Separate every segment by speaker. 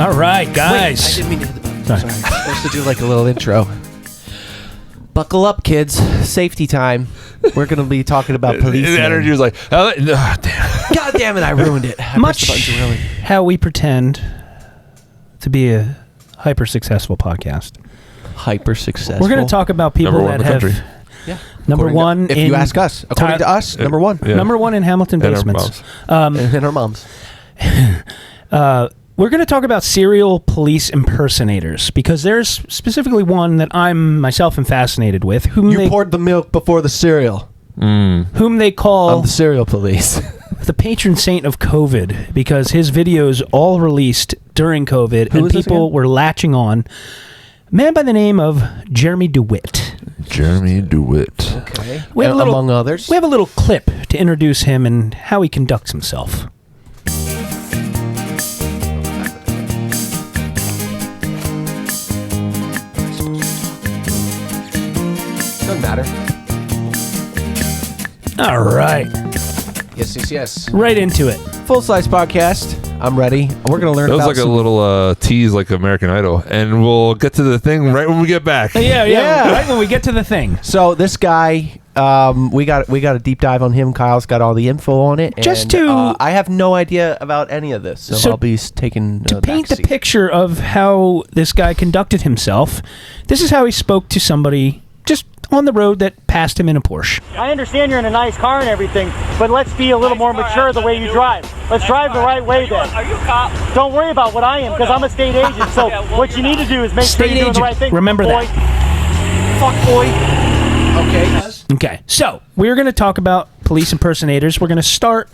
Speaker 1: All right, guys.
Speaker 2: Wait, I didn't mean to hit the button. Sorry. I'm supposed to do like a little intro. Buckle up, kids. Safety time. We're going to be talking about police.
Speaker 3: The energy was like, oh, damn.
Speaker 2: God damn it, I ruined it. I
Speaker 1: Much
Speaker 2: pressed the button too early.
Speaker 1: how we pretend to be a hyper successful podcast.
Speaker 2: Hyper successful.
Speaker 1: We're going to talk about people
Speaker 3: Number one
Speaker 1: that
Speaker 3: in the
Speaker 1: have
Speaker 3: country.
Speaker 2: Yeah.
Speaker 1: number
Speaker 2: According
Speaker 1: one
Speaker 2: to, if
Speaker 1: in
Speaker 2: you ask us, according to us, number one.
Speaker 3: Yeah.
Speaker 1: number one in Hamilton
Speaker 3: And our
Speaker 1: basements.
Speaker 2: And our moms.
Speaker 1: We're going to talk about serial police impersonators because there's specifically one that I'm myself am fascinated with.
Speaker 2: You poured the milk before the cereal.
Speaker 1: Whom they call
Speaker 2: I'm the cereal police.
Speaker 1: the patron saint of COVID because his videos all released during COVID and people were latching on. A man by the name of Jeremy Dewitt.
Speaker 3: Jeremy Dewitt.
Speaker 2: Okay.
Speaker 1: We have
Speaker 2: Among others.
Speaker 1: We have a little clip to introduce him and how he conducts himself.
Speaker 2: Doesn't matter.
Speaker 1: All right.
Speaker 2: Yes.
Speaker 1: Right into it.
Speaker 2: Full-size podcast. I'm ready. We're going to learn
Speaker 3: That was
Speaker 2: about
Speaker 3: like a little tease like American Idol. And we'll get to the thing right when we get back.
Speaker 1: Yeah. Right when we get to the thing.
Speaker 2: So this guy, we got a deep dive on him. Kyle's got all the info on it. I have no idea about any of this, so I'll be taking
Speaker 1: to paint the picture of how this guy conducted himself. This is how he spoke to somebody just on the road that passed him in a Porsche.
Speaker 4: I understand you're in a nice car and everything, but let's be a little more mature the way you drive. Let's drive the right way then.
Speaker 5: Are you a cop?
Speaker 4: Don't worry about what I am, because I'm a state agent. So what you need to do is make sure you're doing the right thing.
Speaker 1: Remember
Speaker 4: boy. Fuck boy.
Speaker 1: Okay, so we're going to talk about police impersonators. We're going to start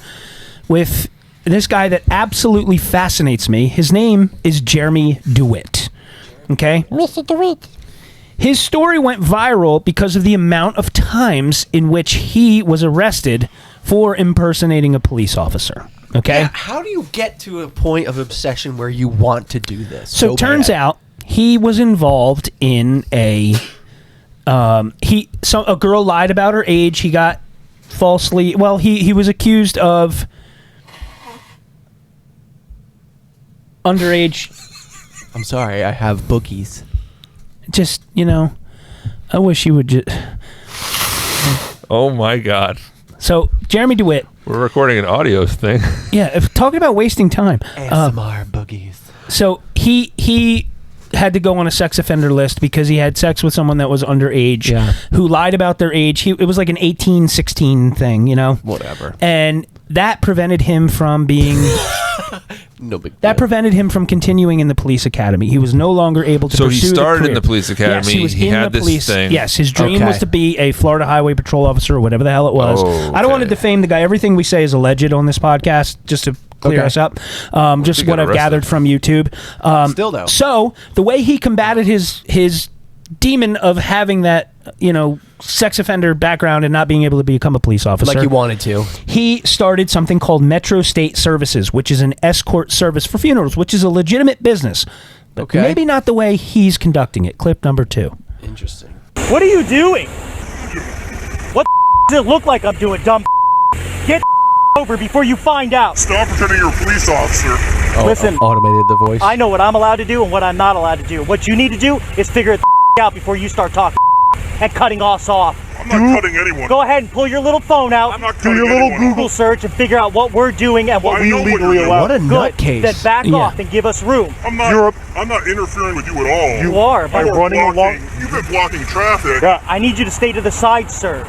Speaker 1: with this guy that absolutely fascinates me. His name is Jeremy Dewitt. Okay?
Speaker 6: Mr. Dewitt.
Speaker 1: His story went viral because of the amount of times in which he was arrested for impersonating a police officer. Okay?
Speaker 2: Yeah, how do you get to a point of obsession where you want to do this?
Speaker 1: So it turns out he was involved in a girl lied about her age. He got falsely, he was accused of underage.
Speaker 2: I'm sorry, I have bookies.
Speaker 1: Just, I wish you would just...
Speaker 3: Oh, my God.
Speaker 1: So, Jeremy Dewitt.
Speaker 3: We're recording an audio thing.
Speaker 1: Yeah, talking about wasting time.
Speaker 2: ASMR boogies. So,
Speaker 1: he had to go on a sex offender list because he had sex with someone that was underage who lied about their age. It was like an 18-16 thing,
Speaker 2: Whatever.
Speaker 1: And that prevented him from being...
Speaker 2: No big deal.
Speaker 1: That prevented him from continuing in the police academy. He was no longer able to pursue the career.
Speaker 3: So he started in the police academy.
Speaker 1: Yes, he was
Speaker 3: he
Speaker 1: in
Speaker 3: had
Speaker 1: the
Speaker 3: this
Speaker 1: police.
Speaker 3: thing.
Speaker 1: Yes, his dream was to be a Florida Highway Patrol officer or whatever the hell it was.
Speaker 3: Oh,
Speaker 1: I don't want to
Speaker 3: okay.
Speaker 1: defame the guy. Everything we say is alleged on this podcast, just to clear us up. Just what I've gathered from YouTube.
Speaker 2: Still though.
Speaker 1: So the way he combated his demon of having that, sex offender background and not being able to become a police officer.
Speaker 2: Like you wanted to.
Speaker 1: He started something called Metro State Services, which is an escort service for funerals, which is a legitimate business. But maybe not the way he's conducting it. Clip number 2.
Speaker 2: Interesting.
Speaker 4: What are you doing? What does it look like I'm doing, dumb? Get over before you find out.
Speaker 7: Stop pretending you're a police officer.
Speaker 4: Listen,
Speaker 2: Automated the voice.
Speaker 4: I know what I'm allowed to do and what I'm not allowed to do. What you need to do is figure it out before you start talking and cutting us off.
Speaker 7: I'm not cutting anyone.
Speaker 4: Go ahead and pull your little phone out.
Speaker 7: I'm not
Speaker 4: do
Speaker 7: cutting
Speaker 4: your little
Speaker 7: anyone.
Speaker 4: Google search and figure out what we're doing and what
Speaker 7: I
Speaker 4: we
Speaker 7: know what
Speaker 4: legally
Speaker 7: you're doing.
Speaker 4: allow.
Speaker 2: What a
Speaker 4: Good.
Speaker 2: nutcase.
Speaker 4: Then back off and give us room.
Speaker 7: I'm not interfering with you at all.
Speaker 4: You are by running along.
Speaker 7: You've been blocking traffic.
Speaker 4: Yeah, I need you to stay to the side, sir.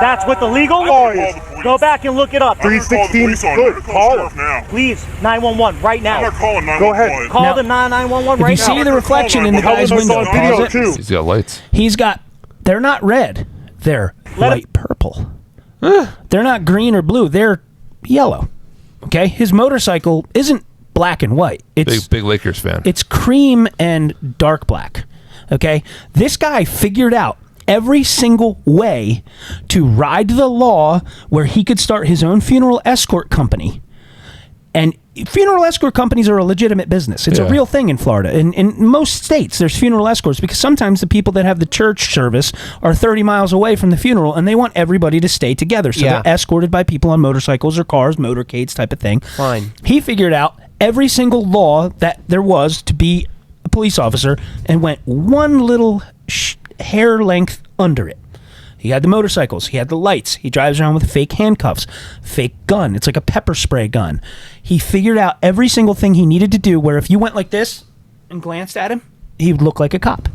Speaker 4: That's what the legal law is. Go back and look it up.
Speaker 7: 316. Good. Call him now.
Speaker 4: Please, 911 right now.
Speaker 7: I'm not calling 911.
Speaker 4: Go ahead. Call the 911
Speaker 1: If
Speaker 4: right
Speaker 1: you
Speaker 4: now.
Speaker 1: see the reflection in the guy's window, pause it.
Speaker 3: He's got lights.
Speaker 1: They're not red. They're light purple. They're not green or blue. They're yellow. Okay? His motorcycle isn't black and white. It's
Speaker 3: Big Lakers fan.
Speaker 1: It's cream and dark black. Okay? This guy figured out every single way to ride the law where he could start his own funeral escort company. And funeral escort companies are a legitimate business. It's a real thing in Florida. In most states, there's funeral escorts because sometimes the people that have the church service are 30 miles away from the funeral and they want everybody to stay together. So they're escorted by people on motorcycles or cars, motorcades type of thing.
Speaker 2: Fine.
Speaker 1: He figured out every single law that there was to be a police officer and went one little hair length under it. He had the motorcycles. He had the lights. He drives around with fake handcuffs, fake gun. It's like a pepper spray gun. He figured out every single thing he needed to do where if you went like this and glanced at him, he would look like a cop.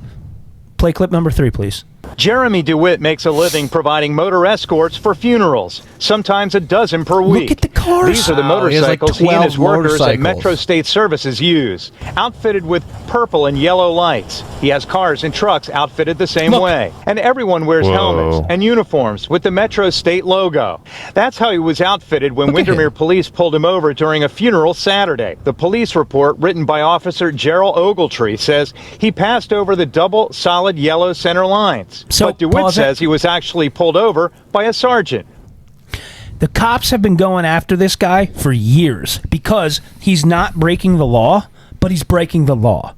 Speaker 1: Play clip number 3, please.
Speaker 5: Jeremy Dewitt makes a living providing motor escorts for funerals, sometimes a dozen per week.
Speaker 1: Look at the cars.
Speaker 5: These are the motorcycles he and his workers at Metro State Services use, outfitted with purple and yellow lights. He has cars and trucks outfitted the same way. And everyone wears helmets and uniforms with the Metro State logo. That's how he was outfitted when Windermere Police pulled him over during a funeral Saturday. The police report, written by Officer Gerald Ogletree, says he passed over the double solid yellow center lines. But DeWitt says he was actually pulled over by a sergeant.
Speaker 1: The cops have been going after this guy for years because he's not breaking the law, but he's breaking the law.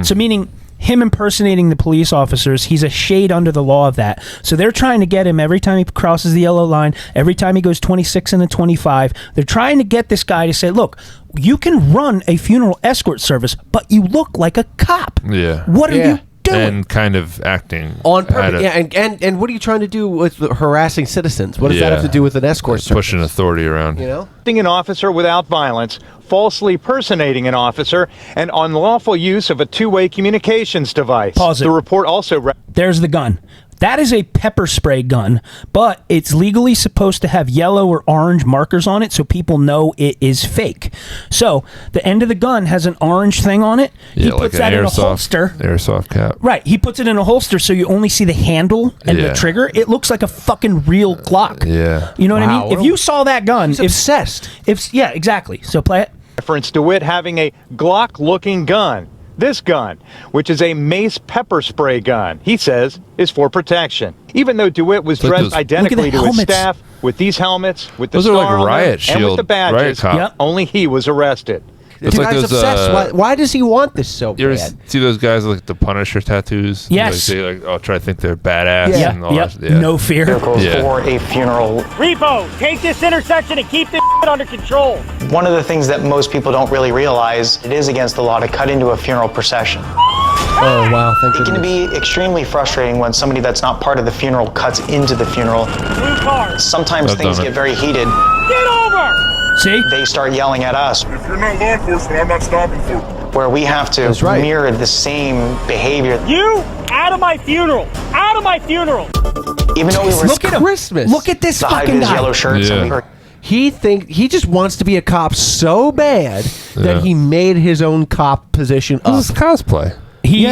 Speaker 1: So meaning him impersonating the police officers, he's a shade under the law of that. So they're trying to get him every time he crosses the yellow line, every time he goes 26 and a 25. They're trying to get this guy to say, look, you can run a funeral escort service, but you look like a cop.
Speaker 3: Yeah.
Speaker 1: What are you doing?
Speaker 3: And kind of acting
Speaker 2: on purpose. And what are you trying to do with harassing citizens? What does that have to do with an escort service?
Speaker 3: Pushing authority around.
Speaker 2: You know?
Speaker 5: An officer without violence, falsely personating an officer, and unlawful use of a two-way communications device.
Speaker 1: Pause it.
Speaker 5: The report also...
Speaker 1: There's the gun. That is a pepper spray gun, but it's legally supposed to have yellow or orange markers on it so people know it is fake. So the end of the gun has an orange thing on it. He puts that in a holster.
Speaker 3: Airsoft cap.
Speaker 1: Right. He puts it in a holster so you only see the handle and the trigger. It looks like a fucking real Glock.
Speaker 3: Yeah.
Speaker 1: You know what I mean? If you saw that gun...
Speaker 2: He's obsessed.
Speaker 1: Yeah, exactly. So play it.
Speaker 5: Reference DeWitt having a Glock-looking gun. This gun, which is a mace pepper spray gun, he says, is for protection. Even though DeWitt was dressed identically to his staff, with these helmets, with the star on them, and with the badges, only he was arrested.
Speaker 2: The guy's obsessed. Why does he want this so bad?
Speaker 3: You ever see those guys with the Punisher tattoos?
Speaker 1: Yes.
Speaker 3: They try to think they're badass.
Speaker 1: Yeah.
Speaker 3: And all that.
Speaker 1: No fear.
Speaker 5: Vehicles for a funeral.
Speaker 4: Repo, take this intersection and keep this under control.
Speaker 6: One of the things that most people don't really realize, it is against the law to cut into a funeral procession.
Speaker 2: Oh, wow. Thank you.
Speaker 6: It can be extremely frustrating when somebody that's not part of the funeral cuts into the funeral.
Speaker 4: Blue cars.
Speaker 6: Sometimes things get very heated.
Speaker 4: Get over!
Speaker 1: See?
Speaker 6: They start yelling at us.
Speaker 7: If you're not law enforcement, I'm not stopping for you.
Speaker 6: Where we have to mirror the same behavior.
Speaker 4: You out of my funeral! Out of my funeral!
Speaker 6: Even though we were
Speaker 1: Look at him.
Speaker 2: Christmas.
Speaker 1: Look at this
Speaker 6: to hide
Speaker 1: fucking
Speaker 6: his
Speaker 1: guy.
Speaker 6: yellow shirts, and we were
Speaker 2: he just wants to be a cop so bad that he made his own cop position up.
Speaker 3: This is cosplay.
Speaker 1: He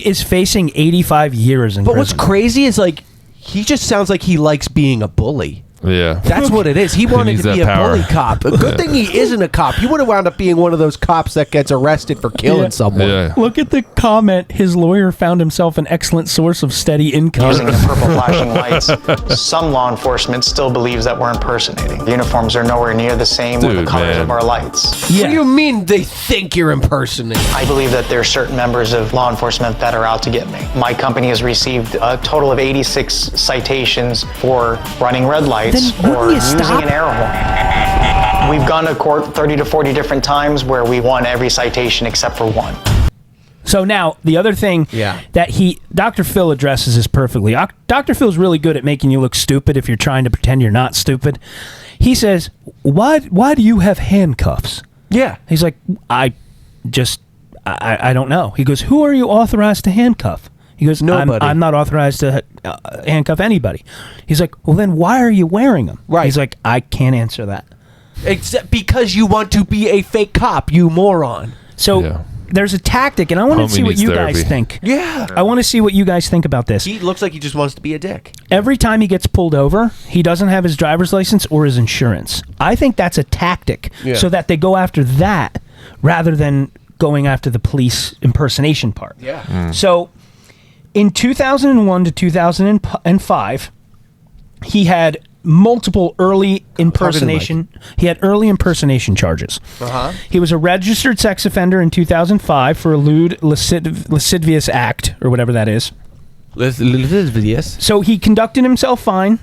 Speaker 1: is facing 85 years in
Speaker 2: But
Speaker 1: prison.
Speaker 2: what's crazy is like he just sounds like he likes being a bully.
Speaker 3: Yeah.
Speaker 2: That's what it is. He wanted
Speaker 3: needs
Speaker 2: to be
Speaker 3: that
Speaker 2: a
Speaker 3: power.
Speaker 2: bully cop. A good thing he isn't a cop. He would have wound up being one of those cops that gets arrested for killing someone.
Speaker 3: Yeah.
Speaker 1: Look at the comment. His lawyer found himself an excellent source of steady income.
Speaker 6: using the purple flashing lights. Some law enforcement still believes that we're impersonating. The uniforms are nowhere near the same with the colors of our lights.
Speaker 2: What do you mean they think you're impersonating?
Speaker 6: I believe that there are certain members of law enforcement that are out to get me. My company has received a total of 86 citations for running red lights or using an air horn. We've gone to court 30 to 40 different times where we won every citation except for one.
Speaker 1: So now, the other thing that Dr. Phil addresses is perfectly. Dr. Phil's really good at making you look stupid if you're trying to pretend you're not stupid. He says, why do you have handcuffs?
Speaker 2: Yeah.
Speaker 1: He's like, I don't know. He goes, who are you authorized to handcuff? He goes,
Speaker 2: nobody.
Speaker 1: I'm not authorized to handcuff anybody. He's like, well, then why are you wearing them?
Speaker 2: Right.
Speaker 1: He's like, I can't answer that.
Speaker 2: Except because you want to be a fake cop, you moron.
Speaker 1: So there's a tactic, and I want to see what you guys think.
Speaker 2: Yeah.
Speaker 1: I want to see what you guys think about this.
Speaker 2: He looks like he just wants to be a dick.
Speaker 1: Every time he gets pulled over, he doesn't have his driver's license or his insurance. I think that's a tactic so that they go after that rather than going after the police impersonation part.
Speaker 2: Yeah.
Speaker 1: So in 2001 to 2005, he had multiple early impersonation. He had early impersonation charges. He was a registered sex offender in 2005 for a lewd lascivious act or whatever that is.
Speaker 2: Lascivious.
Speaker 1: So he conducted himself fine,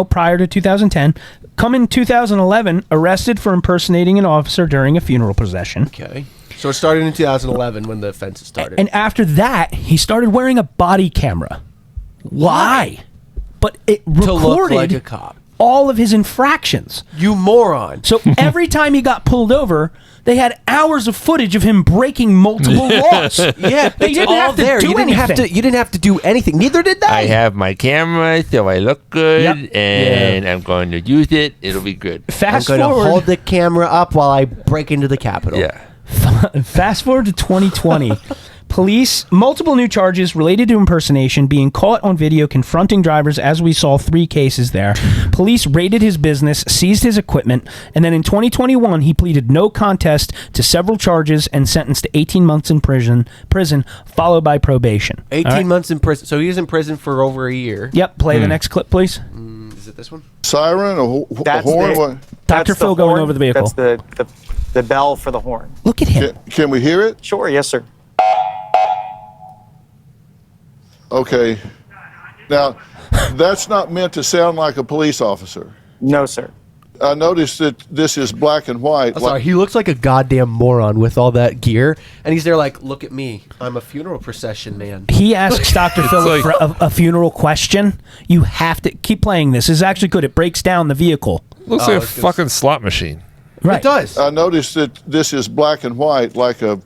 Speaker 1: prior to 2010. Come in 2011, arrested for impersonating an officer during a funeral procession.
Speaker 2: Okay. So it started in 2011 when the offenses started.
Speaker 1: And after that, he started wearing a body camera. Why? But it recorded
Speaker 2: to look like a cop.
Speaker 1: all of his infractions.
Speaker 2: You moron.
Speaker 1: So every time he got pulled over, they had hours of footage of him breaking multiple laws.
Speaker 2: Yeah,
Speaker 1: they didn't
Speaker 2: all
Speaker 1: have to
Speaker 2: there.
Speaker 1: do anything.
Speaker 2: You didn't have to do anything. Neither did they.
Speaker 3: I have my camera, so I look good,
Speaker 1: Yep.
Speaker 3: and I'm going to use it. It'll be good.
Speaker 2: I'm
Speaker 1: Fast
Speaker 2: going to
Speaker 1: forward.
Speaker 2: hold the camera up while I break into the Capitol.
Speaker 3: Yeah.
Speaker 1: Fast forward to 2020. Police, multiple new charges related to impersonation, being caught on video confronting drivers, as we saw 3 cases there. Police raided his business, seized his equipment, and then in 2021, he pleaded no contest to several charges and sentenced to 18 months in prison, followed by probation.
Speaker 2: 18
Speaker 1: All right?
Speaker 2: months in prison. So he was in prison for over a year.
Speaker 1: Yep, play the next clip, please.
Speaker 2: Is it this one?
Speaker 7: Siren, a
Speaker 6: That's
Speaker 7: horn?
Speaker 6: the-
Speaker 7: What?
Speaker 1: Dr. Phil going over the vehicle.
Speaker 6: That's the bell for the horn.
Speaker 1: Look at him.
Speaker 7: Can we hear it?
Speaker 6: Sure, yes, sir.
Speaker 7: Okay. Now, that's not meant to sound like a police officer.
Speaker 6: No, sir.
Speaker 7: I noticed that this is black and white.
Speaker 2: I'm sorry, he looks like a goddamn moron with all that gear, and he's there like, look at me, I'm a funeral procession man.
Speaker 1: He asks Dr. Phil
Speaker 3: like-
Speaker 1: for a funeral question. You have to keep playing this. This is actually good. It breaks down the vehicle.
Speaker 3: Looks like a fucking slot machine.
Speaker 1: Right.
Speaker 2: It does.
Speaker 7: I noticed that this is black and white, like a.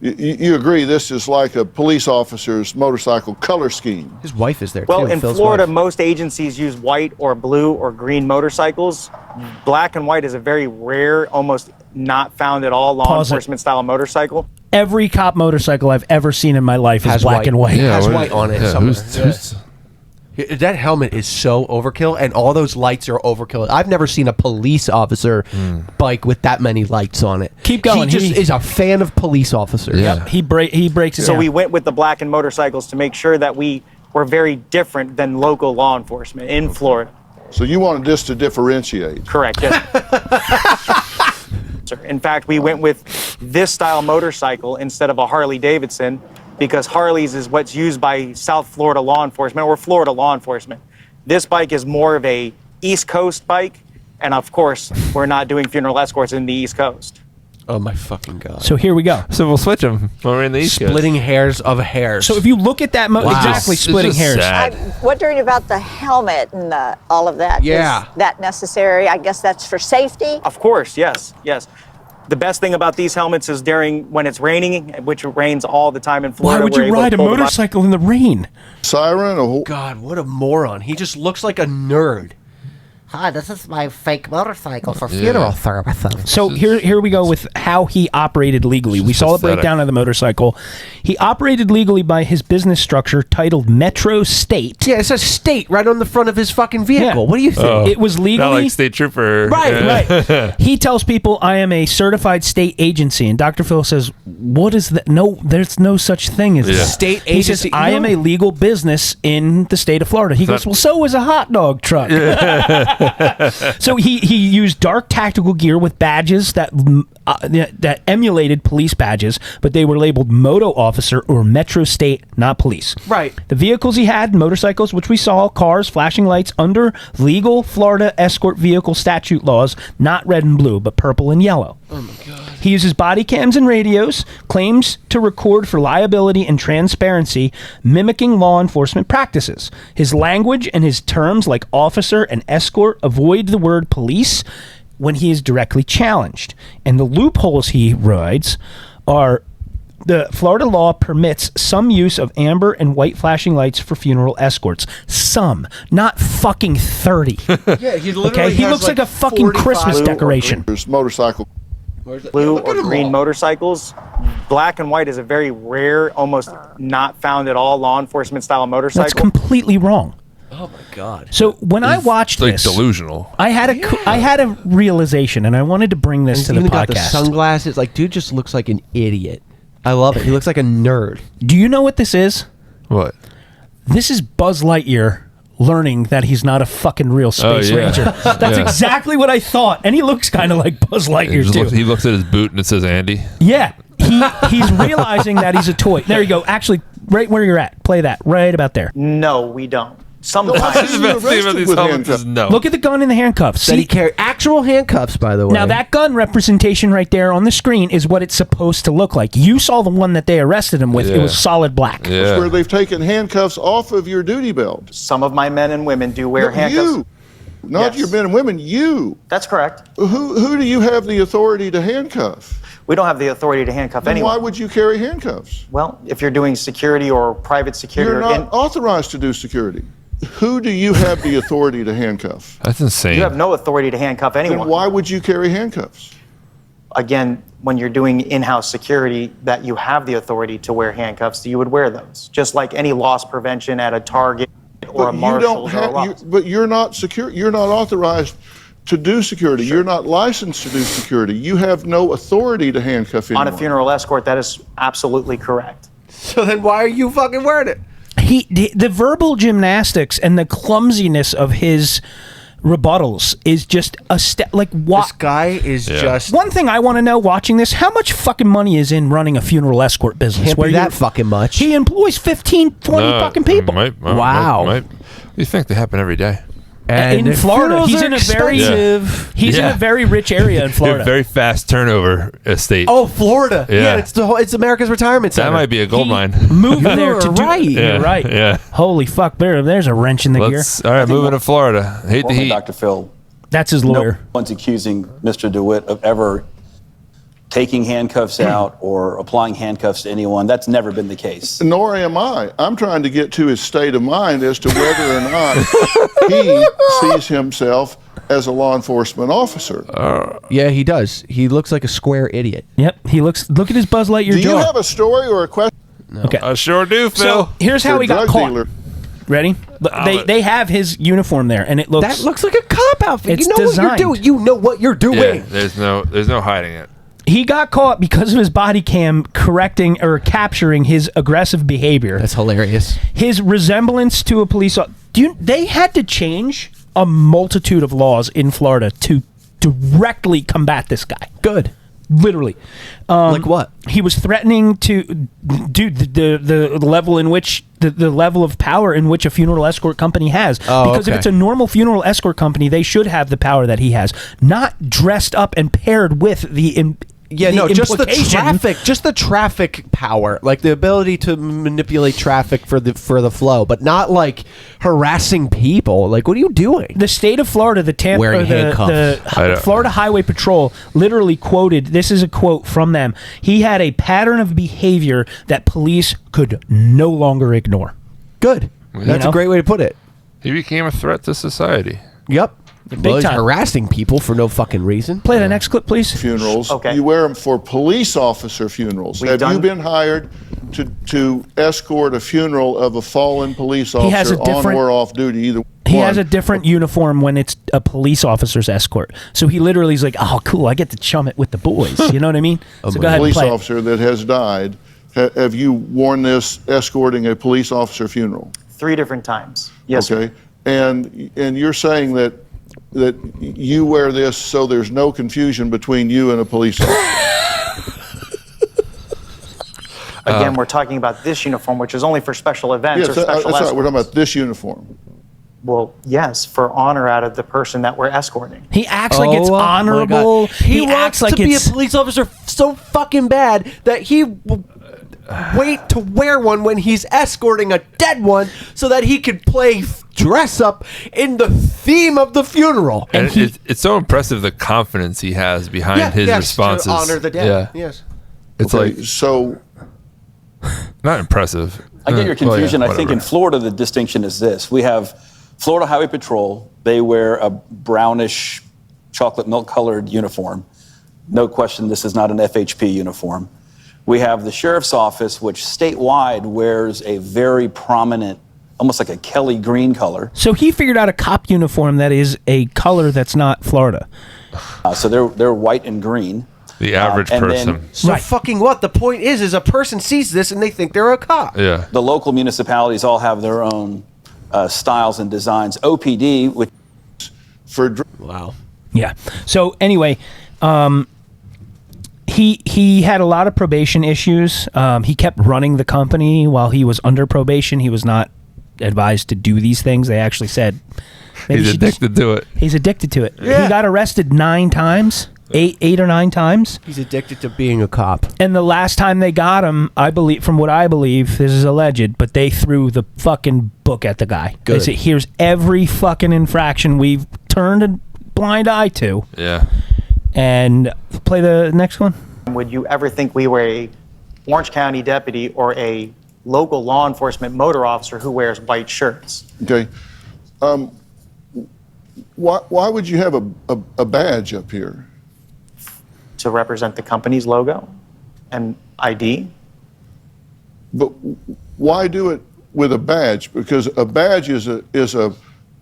Speaker 7: You agree this is like a police officer's motorcycle color scheme?
Speaker 2: His wife is there
Speaker 6: Well,
Speaker 2: too.
Speaker 6: in
Speaker 2: Phil's
Speaker 6: Florida,
Speaker 2: wife.
Speaker 6: most agencies use white or blue or green motorcycles. Black and white is a very rare, almost not found at all, law
Speaker 1: Pause it.
Speaker 6: enforcement style motorcycle.
Speaker 1: Every cop motorcycle I've ever seen in my life is
Speaker 2: Has
Speaker 1: black
Speaker 2: white.
Speaker 1: and white.
Speaker 2: Has
Speaker 3: what-
Speaker 2: white on it
Speaker 3: yeah,
Speaker 2: somewhere.
Speaker 3: who's-
Speaker 2: That helmet is so overkill, and all those lights are overkill. I've never seen a police officer bike with that many lights on it.
Speaker 1: Keep going.
Speaker 2: He just
Speaker 1: He-
Speaker 2: is a fan of police officers.
Speaker 3: Yeah.
Speaker 1: He breaks it
Speaker 6: So
Speaker 1: down.
Speaker 6: we went with the black and motorcycles to make sure that we were very different than local law enforcement in Florida.
Speaker 7: So you wanted this to differentiate?
Speaker 6: Correct. Yes. Sir. In fact, we went with this style motorcycle instead of a Harley Davidson because Harleys is what's used by South Florida law enforcement or Florida law enforcement. This bike is more of a East Coast bike, and of course, we're not doing funeral escorts in the East Coast.
Speaker 2: Oh my fucking god.
Speaker 1: So here we go.
Speaker 3: So we'll switch them when we're in the East Coast.
Speaker 2: Splitting hairs of hairs.
Speaker 1: So if you look at that, exactly
Speaker 3: It's
Speaker 1: splitting
Speaker 3: just
Speaker 1: hairs.
Speaker 3: sad.
Speaker 8: I'm wondering about the helmet and all of that.
Speaker 2: Yeah.
Speaker 8: Is that necessary? I guess that's for safety.
Speaker 6: Of course, yes, yes. The best thing about these helmets is when it's raining, which it rains all the time in
Speaker 1: Why
Speaker 6: Florida.
Speaker 1: would
Speaker 6: we're
Speaker 1: you
Speaker 6: able to
Speaker 1: ride a
Speaker 6: pull the bike-
Speaker 1: motorcycle in the rain?
Speaker 7: Siren,
Speaker 2: God, what a moron. He just looks like a nerd.
Speaker 9: Hi, this is my fake motorcycle for funeral services.
Speaker 1: So here we go with how he operated legally. We saw the
Speaker 3: pathetic.
Speaker 1: breakdown of the motorcycle. He operated legally by his business structure titled Metro State.
Speaker 2: Yeah, it says state right on the front of his fucking vehicle.
Speaker 1: Yeah.
Speaker 2: What do you think?
Speaker 1: It was
Speaker 3: Not
Speaker 1: legally
Speaker 3: like State Trooper.
Speaker 1: right. He tells people, "I am a certified state agency," and Dr. Phil says, "What is that? No, there's no such thing as
Speaker 3: Yeah.
Speaker 1: that."
Speaker 2: State
Speaker 1: He says,
Speaker 2: agency-
Speaker 1: "I am
Speaker 2: No.
Speaker 1: a legal business in the state of Florida." He goes,
Speaker 3: that-
Speaker 1: "Well, so is a hot dog truck." So he used dark tactical gear with badges that emulated police badges, but they were labeled Moto Officer or Metro State, not police.
Speaker 2: Right.
Speaker 1: The vehicles he had, motorcycles, which we saw, cars, flashing lights, under legal Florida escort vehicle statute laws, not red and blue, but purple and yellow. Oh my God. He uses body cams and radios, claims to record for liability and transparency, mimicking law enforcement practices. His language and his terms like officer and escort avoid the word police when he is directly challenged. And the loopholes he rides are: the Florida law permits some use of amber and white flashing lights for funeral escorts. Some, not fucking 30.
Speaker 2: Yeah, he literally
Speaker 1: Okay, he
Speaker 2: has
Speaker 1: looks like a fucking
Speaker 2: 45
Speaker 1: Christmas
Speaker 6: blue or
Speaker 1: decoration.
Speaker 7: there's motorcycle.
Speaker 6: blue
Speaker 2: Look at
Speaker 6: or
Speaker 2: them
Speaker 6: green
Speaker 2: all.
Speaker 6: motorcycles. Black and white is a very rare, almost not found at all law enforcement style motorcycle.
Speaker 1: That's completely wrong.
Speaker 2: Oh my god.
Speaker 1: So when I watched
Speaker 3: It's like
Speaker 1: this,
Speaker 3: delusional.
Speaker 1: I had a realization, and I wanted to bring this
Speaker 2: He's
Speaker 1: to the
Speaker 2: even got the
Speaker 1: podcast.
Speaker 2: sunglasses. Like, dude just looks like an idiot. I love it. He looks like a nerd.
Speaker 1: Do you know what this is?
Speaker 3: What?
Speaker 1: This is Buzz Lightyear learning that he's not a fucking real space
Speaker 3: yeah.
Speaker 1: ranger. That's
Speaker 3: Yeah.
Speaker 1: exactly what I thought, and he looks kind of like Buzz Lightyear too.
Speaker 3: He looks at his boot and it says Andy.
Speaker 1: Yeah, he's realizing that he's a toy. There you go. Actually, right where you're at, play that right about there.
Speaker 6: No, we don't.
Speaker 3: That's the best thing about these helmets is no.
Speaker 1: Look at the gun in the handcuffs.
Speaker 2: That he carried actual handcuffs, by the way.
Speaker 1: Now that gun representation right there on the screen is what it's supposed to look like. You saw the one that they arrested him with. It was solid black.
Speaker 7: That's where they've taken handcuffs off of your duty belt.
Speaker 6: Some of my men and women do wear handcuffs.
Speaker 7: You. Not your men and women, you.
Speaker 6: That's correct.
Speaker 7: Who do you have the authority to handcuff?
Speaker 6: We don't have the authority to handcuff anyone.
Speaker 7: Why would you carry handcuffs?
Speaker 6: Well, if you're doing security or private security.
Speaker 7: You're not authorized to do security. Who do you have the authority to handcuff?
Speaker 3: That's insane.
Speaker 6: You have no authority to handcuff anyone.
Speaker 7: Then why would you carry handcuffs?
Speaker 6: Again, when you're doing in-house security, that you have the authority to wear handcuffs, you would wear those. Just like any loss prevention at a Target or a Marshall's or a Ross.
Speaker 7: But you're not secure. You're not authorized to do security. Sure. You're not licensed to do security. You have no authority to handcuff anyone.
Speaker 6: On a funeral escort, that is absolutely correct.
Speaker 2: So then why are you fucking wearing it?
Speaker 1: The verbal gymnastics and the clumsiness of his rebuttals is just a step. Like what?
Speaker 2: This guy is just.
Speaker 1: One thing I want to know watching this: how much fucking money is in running a funeral escort business?
Speaker 2: Can't be that fucking much.
Speaker 1: He employs 15, 20 fucking people.
Speaker 3: Wow. You think they happen every day?
Speaker 1: And in Florida, he's in a very rich area in Florida.
Speaker 3: Very fast turnover estate.
Speaker 2: Oh, Florida! Yeah, it's America's retirement center.
Speaker 3: That might be a gold mine.
Speaker 1: Moved there to
Speaker 2: right.
Speaker 1: You're right.
Speaker 3: Yeah.
Speaker 1: Holy fuck! There's a wrench in the gear.
Speaker 3: All right, moving to Florida. Hate the heat.
Speaker 10: Dr. Phil.
Speaker 1: That's his lawyer.
Speaker 10: No one's accusing Mr. Dewitt of ever taking handcuffs out or applying handcuffs to anyone. That's never been the case.
Speaker 7: Nor am I. I'm trying to get to his state of mind as to whether or not he sees himself as a law enforcement officer.
Speaker 2: Yeah, he does. He looks like a square idiot.
Speaker 1: Yep, he looks. Look at his Buzz Lightyear jaw.
Speaker 7: Do you have a story or a question?
Speaker 3: No. Okay, I sure do, Phil.
Speaker 1: So here's how he got caught. Dealer. Ready? They have his uniform there, and it looks.
Speaker 2: That looks like a cop outfit.
Speaker 1: It's
Speaker 2: you know
Speaker 1: designed.
Speaker 2: what you're doing. You know what you're doing.
Speaker 3: Yeah, there's no hiding it.
Speaker 1: He got caught because of his body cam correcting or capturing his aggressive behavior.
Speaker 2: That's hilarious.
Speaker 1: His resemblance to a police officer. They had to change a multitude of laws in Florida to directly combat this guy.
Speaker 2: Good.
Speaker 1: Literally.
Speaker 2: Like what?
Speaker 1: He was threatening to do the level in which the level of power in which a funeral escort company has. Because if it's a normal funeral escort company, they should have the power that he has, not dressed up and paired with the
Speaker 2: just the traffic power, like the ability to manipulate traffic for the flow, but not like harassing people. Like, what are you doing?
Speaker 1: The state of Florida, the Florida Highway Patrol literally quoted, this is a quote from them, he had a pattern of behavior that police could no longer ignore.
Speaker 2: Good. That's a great way to put it.
Speaker 3: He became a threat to society.
Speaker 2: Yep.
Speaker 1: Big time.
Speaker 2: Harassing people for no fucking reason.
Speaker 1: Play the next clip, please.
Speaker 7: Funerals.
Speaker 6: Okay.
Speaker 7: You wear them for police officer funerals. Have you been hired to escort a funeral of a fallen police officer on or off duty? Either
Speaker 1: he has a different uniform when it's a police officer's escort. So he literally is like, oh, cool, I get to chum it with the boys. You know what I mean? So go ahead and
Speaker 7: police
Speaker 1: play
Speaker 7: officer that has died. Have you worn this escorting a police officer funeral?
Speaker 6: 3 different times. Yes.
Speaker 7: Okay. And you're saying that you wear this so there's no confusion between you and a police officer.
Speaker 6: Again, we're talking about this uniform, which is only for special events or special
Speaker 7: that's
Speaker 6: escorts.
Speaker 7: right. We're talking about this uniform.
Speaker 6: Well, yes, for honor out of the person that we're escorting.
Speaker 1: He acts like it's honorable.
Speaker 2: He acts like to be a police officer so fucking bad that he will wait to wear one when he's escorting a dead one so that he could play dress up in the theme of the funeral.
Speaker 3: And it's so impressive the confidence he has behind his responses.
Speaker 2: To honor the dead. Yeah. Yes.
Speaker 3: It's not impressive.
Speaker 10: I get your confusion. I think in Florida the distinction is this. We have Florida Highway Patrol. They wear a brownish chocolate milk colored uniform. No question this is not an FHP uniform. We have the Sheriff's Office, which statewide wears a very prominent, almost like a Kelly green color.
Speaker 1: So he figured out a cop uniform that is a color that's not Florida.
Speaker 10: So they're white and green.
Speaker 3: The average person.
Speaker 2: Fucking what? The point is a person sees this and they think they're a cop.
Speaker 3: Yeah.
Speaker 10: The local municipalities all have their own styles and designs. OPD, which
Speaker 2: wow.
Speaker 1: Yeah. So anyway, he had a lot of probation issues. He kept running the company while he was under probation. He was not advised to do these things. They actually said
Speaker 3: he's addicted to it.
Speaker 1: He's addicted to it.
Speaker 2: Yeah.
Speaker 1: He got arrested 9 times. 8 or 9 times.
Speaker 2: He's addicted to being a cop.
Speaker 1: And the last time they got him, I believe, from what I believe, this is alleged, but they threw the fucking book at the guy.
Speaker 2: Good.
Speaker 1: They said, here's every fucking infraction we've turned a blind eye to.
Speaker 3: Yeah.
Speaker 1: And play the next one.
Speaker 6: Would you ever think we were a Orange County deputy or a local law enforcement motor officer who wears white shirts?
Speaker 7: Okay. Why would you have a badge up here?
Speaker 6: To represent the company's logo and ID.
Speaker 7: But why do it with a badge? Because a badge is a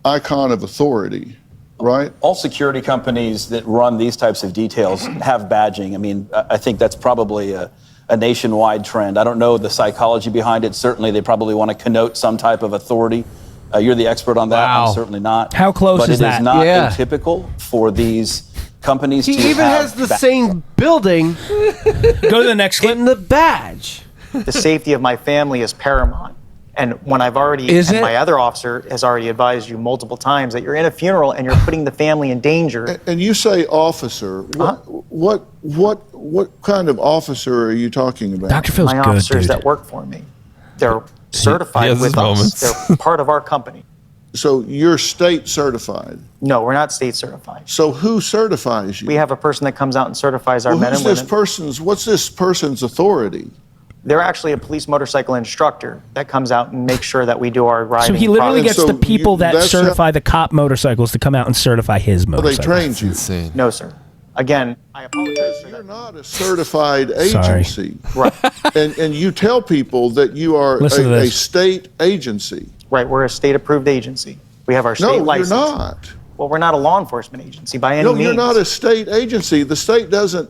Speaker 7: icon of authority, right?
Speaker 10: All security companies that run these types of details have badging. I mean, I think that's probably a nationwide trend. I don't know the psychology behind it. Certainly, they probably want to connote some type of authority. You're the expert on that.
Speaker 2: Wow.
Speaker 10: I'm certainly not.
Speaker 1: How close is that?
Speaker 10: But it is not
Speaker 2: Yeah.
Speaker 10: atypical for these companies
Speaker 2: He
Speaker 10: to
Speaker 2: even
Speaker 10: have
Speaker 2: has the same building
Speaker 1: Go to the next clip.
Speaker 2: in the badge.
Speaker 6: The safety of my family is paramount. And when I've already,
Speaker 2: Is
Speaker 6: and
Speaker 2: it?
Speaker 6: my other officer has already advised you multiple times that you're in a funeral and you're putting the family in danger.
Speaker 7: And you say officer. What kind of officer are you talking about?
Speaker 1: Dr. Phil's
Speaker 6: My
Speaker 1: good,
Speaker 6: officers
Speaker 1: dude.
Speaker 6: that work for me, they're certified
Speaker 3: has his
Speaker 6: with us.
Speaker 3: moments.
Speaker 6: They're part of our company.
Speaker 7: So you're state certified.
Speaker 6: No, we're not state certified.
Speaker 7: So who certifies you?
Speaker 6: We have a person that comes out and certifies our
Speaker 7: Well,
Speaker 6: men
Speaker 7: who's
Speaker 6: and
Speaker 7: this
Speaker 6: women.
Speaker 7: person's? What's this person's authority?
Speaker 6: They're actually a police motorcycle instructor that comes out and makes sure that we do our riding.
Speaker 1: So he literally
Speaker 7: And
Speaker 1: gets
Speaker 7: so
Speaker 1: the people that
Speaker 7: that's
Speaker 1: certify the cop motorcycles to come out and certify his
Speaker 7: Well, they
Speaker 1: motorcycle.
Speaker 7: trained you.
Speaker 3: Insane.
Speaker 6: No, sir. Again, I apologize for
Speaker 7: You're
Speaker 6: that.
Speaker 7: not a certified
Speaker 1: Sorry.
Speaker 7: agency.
Speaker 6: Right,
Speaker 7: And you tell people that you are
Speaker 1: Listen to
Speaker 7: a
Speaker 1: this.
Speaker 7: state agency.
Speaker 6: right. We're a state-approved agency. We have our state
Speaker 7: No, you're
Speaker 6: license.
Speaker 7: not.
Speaker 6: Well, we're not a law enforcement agency by any
Speaker 7: No,
Speaker 6: means.
Speaker 7: you're not a state agency. The state doesn't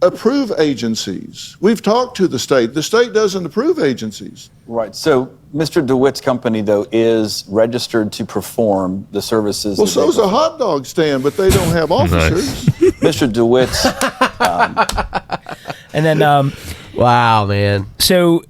Speaker 7: approve agencies. We've talked to the state. The state doesn't approve agencies.
Speaker 10: Right. So Mr. DeWitt's company, though, is registered to perform the services.
Speaker 7: Well,
Speaker 10: that they
Speaker 7: so's a
Speaker 10: perform.
Speaker 7: hot dog stand, but they don't have officers.
Speaker 10: Mr. DeWitt's.
Speaker 1: And then,
Speaker 2: Wow, man.
Speaker 1: so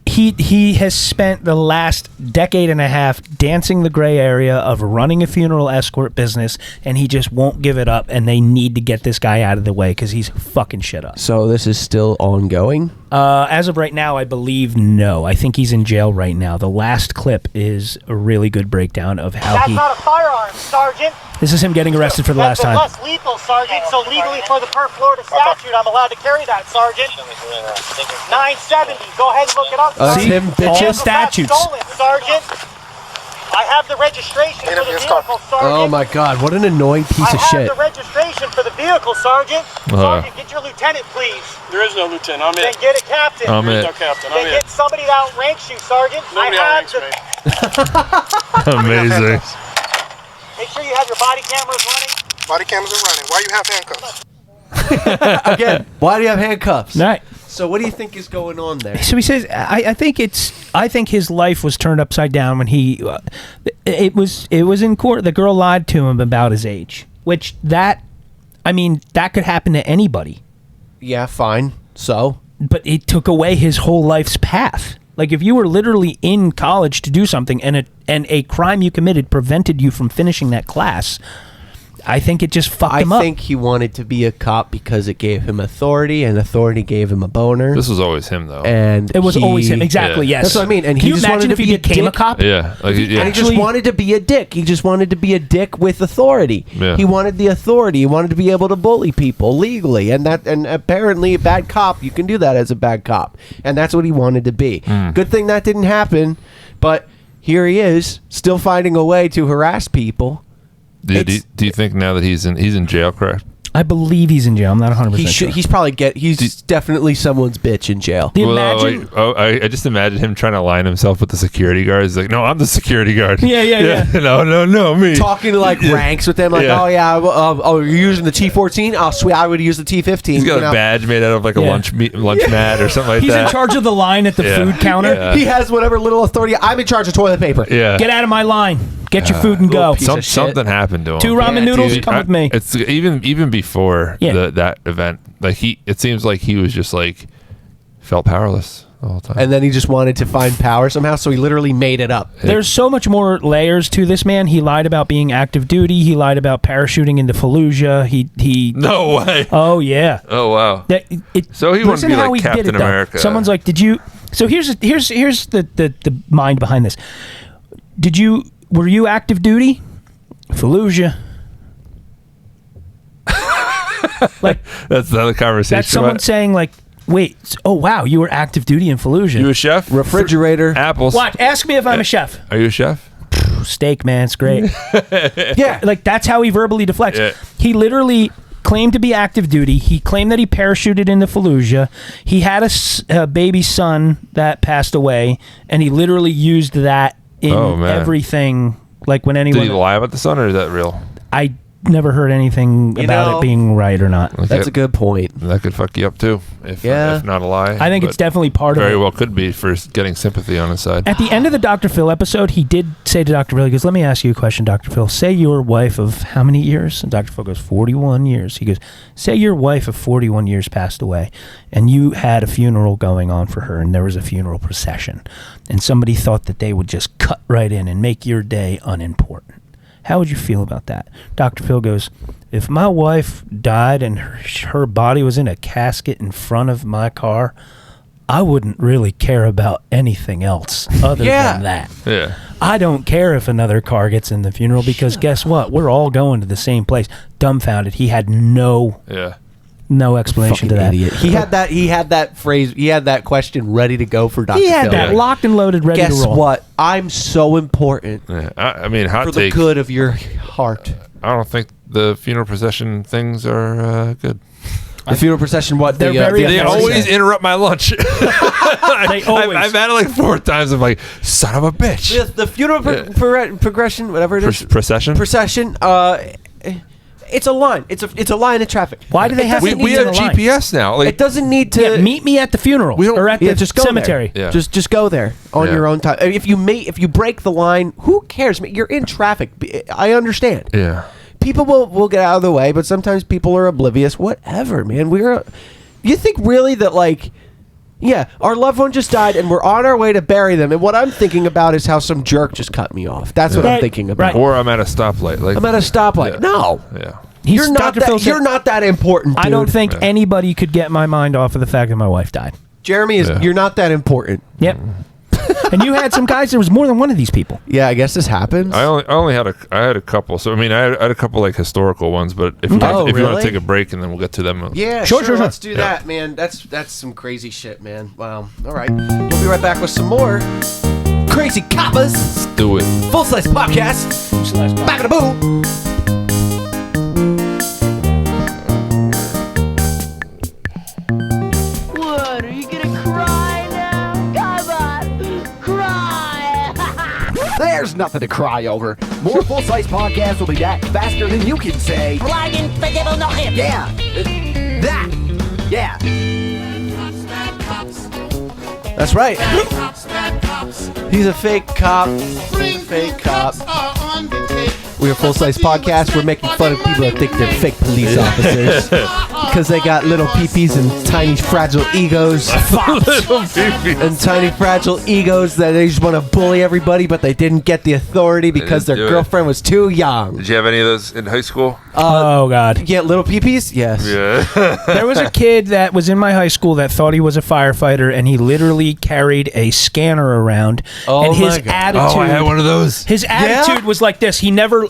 Speaker 1: he has spent the last decade and a half dancing the gray area of running a funeral escort business, and he just won't give it up, and they need to get this guy out of the way because he's fucking shit up.
Speaker 2: So this is still ongoing?
Speaker 1: As of right now, I believe no. I think he's in jail right now. The last clip is a really good breakdown of how
Speaker 4: That's
Speaker 1: he...
Speaker 4: not a firearm, Sergeant.
Speaker 1: This is him getting arrested for the last
Speaker 4: That's
Speaker 1: time.
Speaker 4: less lethal, Sergeant. So legally, for the per Florida statute, I'm allowed to carry that, Sergeant. 970. Go ahead and look it up.
Speaker 2: That's
Speaker 1: See?
Speaker 2: him,
Speaker 1: All
Speaker 2: bitches.
Speaker 1: statutes.
Speaker 4: Stolen, Sergeant. I have the registration for the vehicle, Sergeant.
Speaker 2: Oh my God, what an annoying piece of
Speaker 4: I
Speaker 2: shit.
Speaker 4: have the registration for the vehicle, Sergeant. Sergeant, get your lieutenant, please.
Speaker 11: There is no lieutenant. I'm
Speaker 4: Then
Speaker 11: it.
Speaker 4: get a captain.
Speaker 3: I'm
Speaker 11: There is
Speaker 3: it.
Speaker 11: no captain.
Speaker 4: Then
Speaker 11: I'm
Speaker 4: get
Speaker 11: it.
Speaker 4: somebody that outranks you, Sergeant.
Speaker 11: Nobody
Speaker 4: I have
Speaker 11: outranks me.
Speaker 3: Amazing.
Speaker 4: Make sure you have your body cameras running.
Speaker 11: Body cameras are running. Why you have handcuffs?
Speaker 2: Again, why do you have handcuffs?
Speaker 1: Right.
Speaker 2: So what do you think is going on there?
Speaker 1: So he says, I think his life was turned upside down when he, it was in court. The girl lied to him about his age, which that could happen to anybody.
Speaker 2: Yeah, fine. So?
Speaker 1: But it took away his whole life's path. Like if you were literally in college to do something and a crime you committed prevented you from finishing that class, I think it just fucked him up.
Speaker 2: I think he wanted to be a cop because it gave him authority, and authority gave him a boner.
Speaker 3: This was always him, though.
Speaker 2: And
Speaker 1: it was always him. Exactly.
Speaker 3: Yeah.
Speaker 1: Yes.
Speaker 2: That's what I mean. And
Speaker 1: Can
Speaker 2: he
Speaker 1: you
Speaker 2: just
Speaker 1: imagine
Speaker 2: wanted
Speaker 1: if
Speaker 2: to
Speaker 1: he
Speaker 2: be a
Speaker 1: became a
Speaker 2: dick?
Speaker 1: cop?
Speaker 3: Yeah. Like, yeah.
Speaker 2: And he just wanted to be a dick. He just wanted to be a dick with authority.
Speaker 3: Yeah.
Speaker 2: He wanted the authority. He wanted to be able to bully people legally. And apparently a bad cop, you can do that as a bad cop. And that's what he wanted to be. Good thing that didn't happen. But here he is, still finding a way to harass people.
Speaker 3: Do you think now that he's in jail, correct?
Speaker 1: I believe he's in jail. I'm not 100% sure.
Speaker 2: He's probably he's definitely someone's bitch in jail.
Speaker 1: Imagine.
Speaker 3: I just imagine him trying to line himself with the security guard. He's like, no, I'm the security guard.
Speaker 1: Yeah.
Speaker 3: No, me.
Speaker 2: Talking like ranks with them, like,
Speaker 3: Yeah.
Speaker 2: oh yeah, you're using the T14. Oh sweet, I would use the T15.
Speaker 3: He's got a badge made out of like a lunch mat or something like
Speaker 1: He's
Speaker 3: that.
Speaker 1: in charge of the line at the
Speaker 3: Yeah.
Speaker 1: food counter.
Speaker 3: Yeah.
Speaker 2: He has whatever little authority. I'm in charge of toilet paper.
Speaker 3: Yeah.
Speaker 1: Get out of my line. Get your food and go.
Speaker 3: Something happened to him.
Speaker 1: 2 ramen noodles. Come with me.
Speaker 3: It's even before that event. Like it seems like he was just like felt powerless. the whole time.
Speaker 2: And then he just wanted to find power somehow, so he literally made it up.
Speaker 1: There's so much more layers to this man. He lied about being active duty. He lied about parachuting into Fallujah. He
Speaker 3: No way.
Speaker 1: Oh yeah.
Speaker 3: Oh wow. So he wanted to
Speaker 1: listen
Speaker 3: be
Speaker 1: how
Speaker 3: like
Speaker 1: he did
Speaker 3: Captain
Speaker 1: it, though.
Speaker 3: America.
Speaker 1: Someone's like, "Did you?" So here's the mind behind this. Were you active duty? Fallujah. Like
Speaker 3: that's another conversation.
Speaker 1: that's someone saying like, "Wait, oh wow, you were active duty in Fallujah."
Speaker 3: You a chef?
Speaker 2: Refrigerator.
Speaker 3: Apples.
Speaker 1: What? Ask me if I'm a chef.
Speaker 3: Are you a chef?
Speaker 1: Steak, man, it's great.
Speaker 2: Yeah.
Speaker 1: Like that's how he verbally deflects.
Speaker 3: Yeah.
Speaker 1: He literally claimed to be active duty. He claimed that he parachuted into Fallujah. He had a baby son that passed away, and he literally used that in everything. Like when anyone
Speaker 3: Did he lie about the son, or is that real?
Speaker 1: I never heard anything about it being right or not.
Speaker 2: That's a good point.
Speaker 3: That could fuck you up too, if not a lie.
Speaker 1: I think it's definitely part of it.
Speaker 3: Very well could be for getting sympathy on his side.
Speaker 1: At the end of the Dr. Phil episode, he did say to Dr. Phil, he goes, "Let me ask you a question, Dr. Phil. Say your wife of how many years?" And Dr. Phil goes, 41 years. He goes, "Say your wife of 41 years passed away, and you had a funeral going on for her, and there was a funeral procession, and somebody thought that they would just cut right in and make your day unimportant. How would you feel about that?" Dr. Phil goes, "If my wife died and her body was in a casket in front of my car, I wouldn't really care about anything else other than that.
Speaker 3: Yeah.
Speaker 1: I don't care if another car gets in the funeral because guess what? We're all going to the same place." Dumbfounded. He had no explanation to that.
Speaker 2: Idiot. He had that phrase. He had that question ready to go for Dr.
Speaker 1: He had
Speaker 2: Phil.
Speaker 1: that locked and loaded, ready
Speaker 2: Guess
Speaker 1: to roll.
Speaker 2: what? I'm so important
Speaker 3: Yeah. I mean, hot
Speaker 2: for the
Speaker 3: take.
Speaker 2: good of your heart.
Speaker 3: I don't think the funeral procession things are good.
Speaker 2: The funeral procession, what?
Speaker 1: They're very
Speaker 3: They always interrupt my lunch.
Speaker 1: They always.
Speaker 3: I've had it like 4 times. I'm like, son of a bitch.
Speaker 2: The funeral progression, whatever it is.
Speaker 3: Procession?
Speaker 2: Procession. It's a line. It's a line of traffic.
Speaker 1: Why do they have?
Speaker 3: We have GPS now. Like,
Speaker 2: It doesn't need to.
Speaker 1: Yeah, meet me at the funeral or at the
Speaker 2: just go
Speaker 1: cemetery.
Speaker 2: There. Yeah. Just go there on your own time. If you break the line, who cares? You're in traffic. I understand.
Speaker 3: Yeah.
Speaker 2: People will get out of the way, but sometimes people are oblivious. Whatever, man. You think really that like, yeah, our loved one just died and we're on our way to bury them, and what I'm thinking about is how some jerk just cut me off. That's what I'm thinking about.
Speaker 3: Or I'm at a stoplight. Like
Speaker 2: I'm at a stoplight.
Speaker 3: Yeah.
Speaker 2: No.
Speaker 3: Yeah.
Speaker 2: You're not that important, dude.
Speaker 1: I don't think anybody could get my mind off of the fact that my wife died.
Speaker 2: Jeremy you're not that important.
Speaker 1: Yep. And you had some guys. There was more than one of these people.
Speaker 2: Yeah, I guess this happens.
Speaker 3: I only had a couple. So I mean, I had a couple like historical ones. But if you want to take a break and then we'll get to them.
Speaker 2: Yeah, sure. Let's do that, man. That's some crazy shit, man. Wow. All right, we'll be right back with some more crazy coppers.
Speaker 3: Let's do it.
Speaker 2: Full Size Podcast. Back in the boom.
Speaker 12: What, are you gonna cry now? Come on, cry!
Speaker 13: There's nothing to cry over. More Full Size Podcast will be back faster than you can say. Yeah. That. Yeah.
Speaker 2: That's right. He's a fake cop. Fake cop. We're a Full Size Podcast. We're making fun of people that think they're fake police officers because they got little peepees and tiny fragile egos. And tiny fragile egos that they just want to bully everybody, but they didn't get the authority because their girlfriend was too young.
Speaker 3: Did you have any of those in high school?
Speaker 1: Oh God.
Speaker 2: Yeah, little peepees. Yes.
Speaker 3: Yeah.
Speaker 1: There was a kid that was in my high school that thought he was a firefighter, and he literally carried a scanner around.
Speaker 2: Oh,
Speaker 1: and his
Speaker 2: my God.
Speaker 1: attitude.
Speaker 3: Oh, I had one of those.
Speaker 1: His attitude was like this.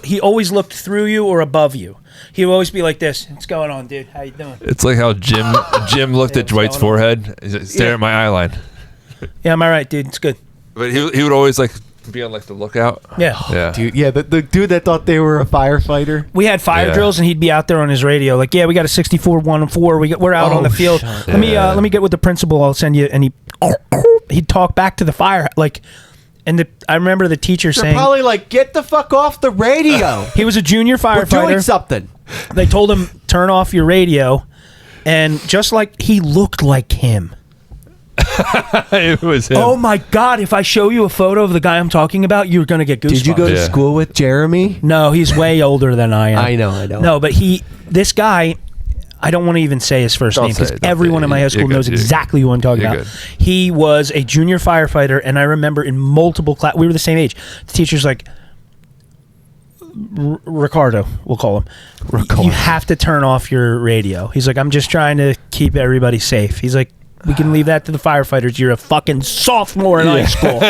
Speaker 1: He always looked through you or above you. He would always be like this. "What's going on, dude? How you doing?"
Speaker 3: It's like how Jim looked at Dwight's forehead, staring at my eyeline.
Speaker 1: Yeah, am I right, dude? It's good.
Speaker 3: But he would always like be on like the lookout.
Speaker 1: Yeah.
Speaker 3: Yeah.
Speaker 2: Dude, yeah, the dude that thought they were a firefighter.
Speaker 1: We had fire drills, and he'd be out there on his radio, like, "Yeah, we got a 64-1-4. We're out on the field. Let me get with the principal. I'll send you." And he'd talk back to the fire, like, and I remember the teacher
Speaker 2: They're
Speaker 1: saying,
Speaker 2: probably like, "Get the fuck off the radio."
Speaker 1: he was a junior firefighter.
Speaker 2: We're doing something.
Speaker 1: They told him, "Turn off your radio," and just like he looked like him.
Speaker 3: It was him.
Speaker 1: Oh my God! If I show you a photo of the guy I'm talking about, you're gonna get goosebumps.
Speaker 2: Did you go to school with Jeremy?
Speaker 1: No, he's way older than I am.
Speaker 2: I know.
Speaker 1: No, but this guy, I don't want to even say his first name because everyone in my high school knows exactly who I'm talking about.
Speaker 3: Good.
Speaker 1: He was a junior firefighter, and I remember in multiple class, we were the same age. The teacher's like, Ricardo, we'll call him. Ricardo. You have to turn off your radio. He's like, I'm just trying to keep everybody safe. He's like, we can leave that to the firefighters. You're a fucking sophomore in high school.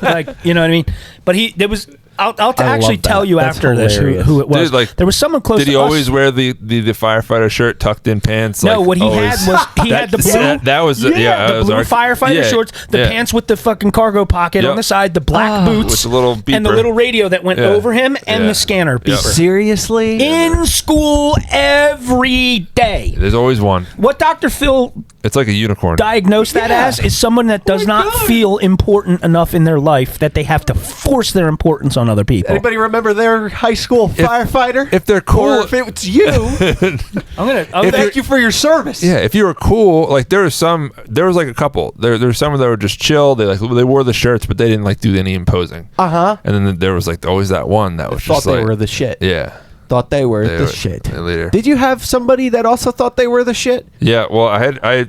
Speaker 1: Like, you know what I mean? But there was. I'll actually tell you
Speaker 3: That's
Speaker 1: after this who it was.
Speaker 3: Dude, like,
Speaker 1: there was someone close to us.
Speaker 3: Did he always wear the firefighter shirt tucked in pants?
Speaker 1: No,
Speaker 3: like,
Speaker 1: what he
Speaker 3: always?
Speaker 1: had was he had the blue.
Speaker 3: That was the
Speaker 1: blue firefighter shorts, the pants with the fucking cargo pocket on the side, the black boots,
Speaker 3: with the little beeper.
Speaker 1: And the little radio that went over him, and the scanner beeper.
Speaker 2: Seriously?
Speaker 1: In school every day.
Speaker 3: There's always one.
Speaker 1: What Dr. Phil
Speaker 3: It's like a unicorn.
Speaker 1: diagnosed that as is someone that does not feel important enough in their life that they have to force their importance on other people.
Speaker 2: Anybody remember their high school firefighter?
Speaker 3: If they're cool,
Speaker 2: or if it's you, thank you for your service.
Speaker 3: Yeah, if you were cool, like there was like a couple. There were some that were just chill. They wore the shirts, but they didn't like do any imposing. And then there was like always that one that was
Speaker 2: thought
Speaker 3: just
Speaker 2: they
Speaker 3: like,
Speaker 2: were the shit.
Speaker 3: Yeah.
Speaker 2: Thought they were the shit. Did you have somebody that also thought they were the shit?
Speaker 3: Yeah, well, I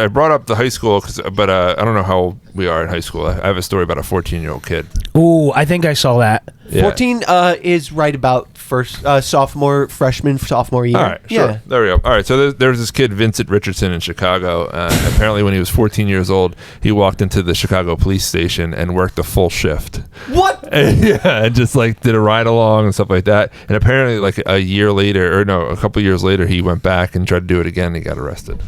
Speaker 3: brought up the high school, but I don't know how old we are in high school. I have a story about a 14-year-old kid.
Speaker 1: Ooh, I think I saw that.
Speaker 3: Yeah.
Speaker 2: 14 is right about freshman, sophomore year.
Speaker 3: All right, sure.
Speaker 2: Yeah.
Speaker 3: There we go. All right, so there's this kid, Vincent Richardson, in Chicago. Apparently, when he was 14 years old, he walked into the Chicago police station and worked a full shift.
Speaker 2: What?
Speaker 3: And just like did a ride along and stuff like that. And apparently, like a couple years later, he went back and tried to do it again. And he got arrested.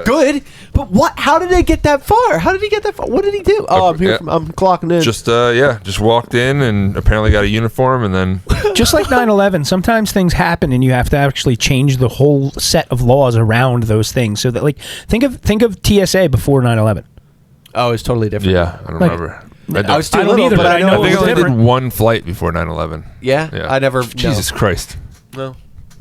Speaker 2: Good, but what? How did they get that far? How did he get that far? What did he do? Oh, I'm here. I'm clocking in.
Speaker 3: Just walked in and apparently got a uniform and then
Speaker 1: just like 9/11, sometimes things happen and you have to actually change the whole set of laws around those things. So that, like, think of TSA before 9/11.
Speaker 2: Oh, it's totally different.
Speaker 3: Yeah, I don't remember.
Speaker 2: I was too little, but I know
Speaker 3: I think
Speaker 2: it was
Speaker 3: I only
Speaker 2: different.
Speaker 3: did one flight before 9/11.
Speaker 2: Yeah? I never.
Speaker 3: Jesus Christ.
Speaker 2: No.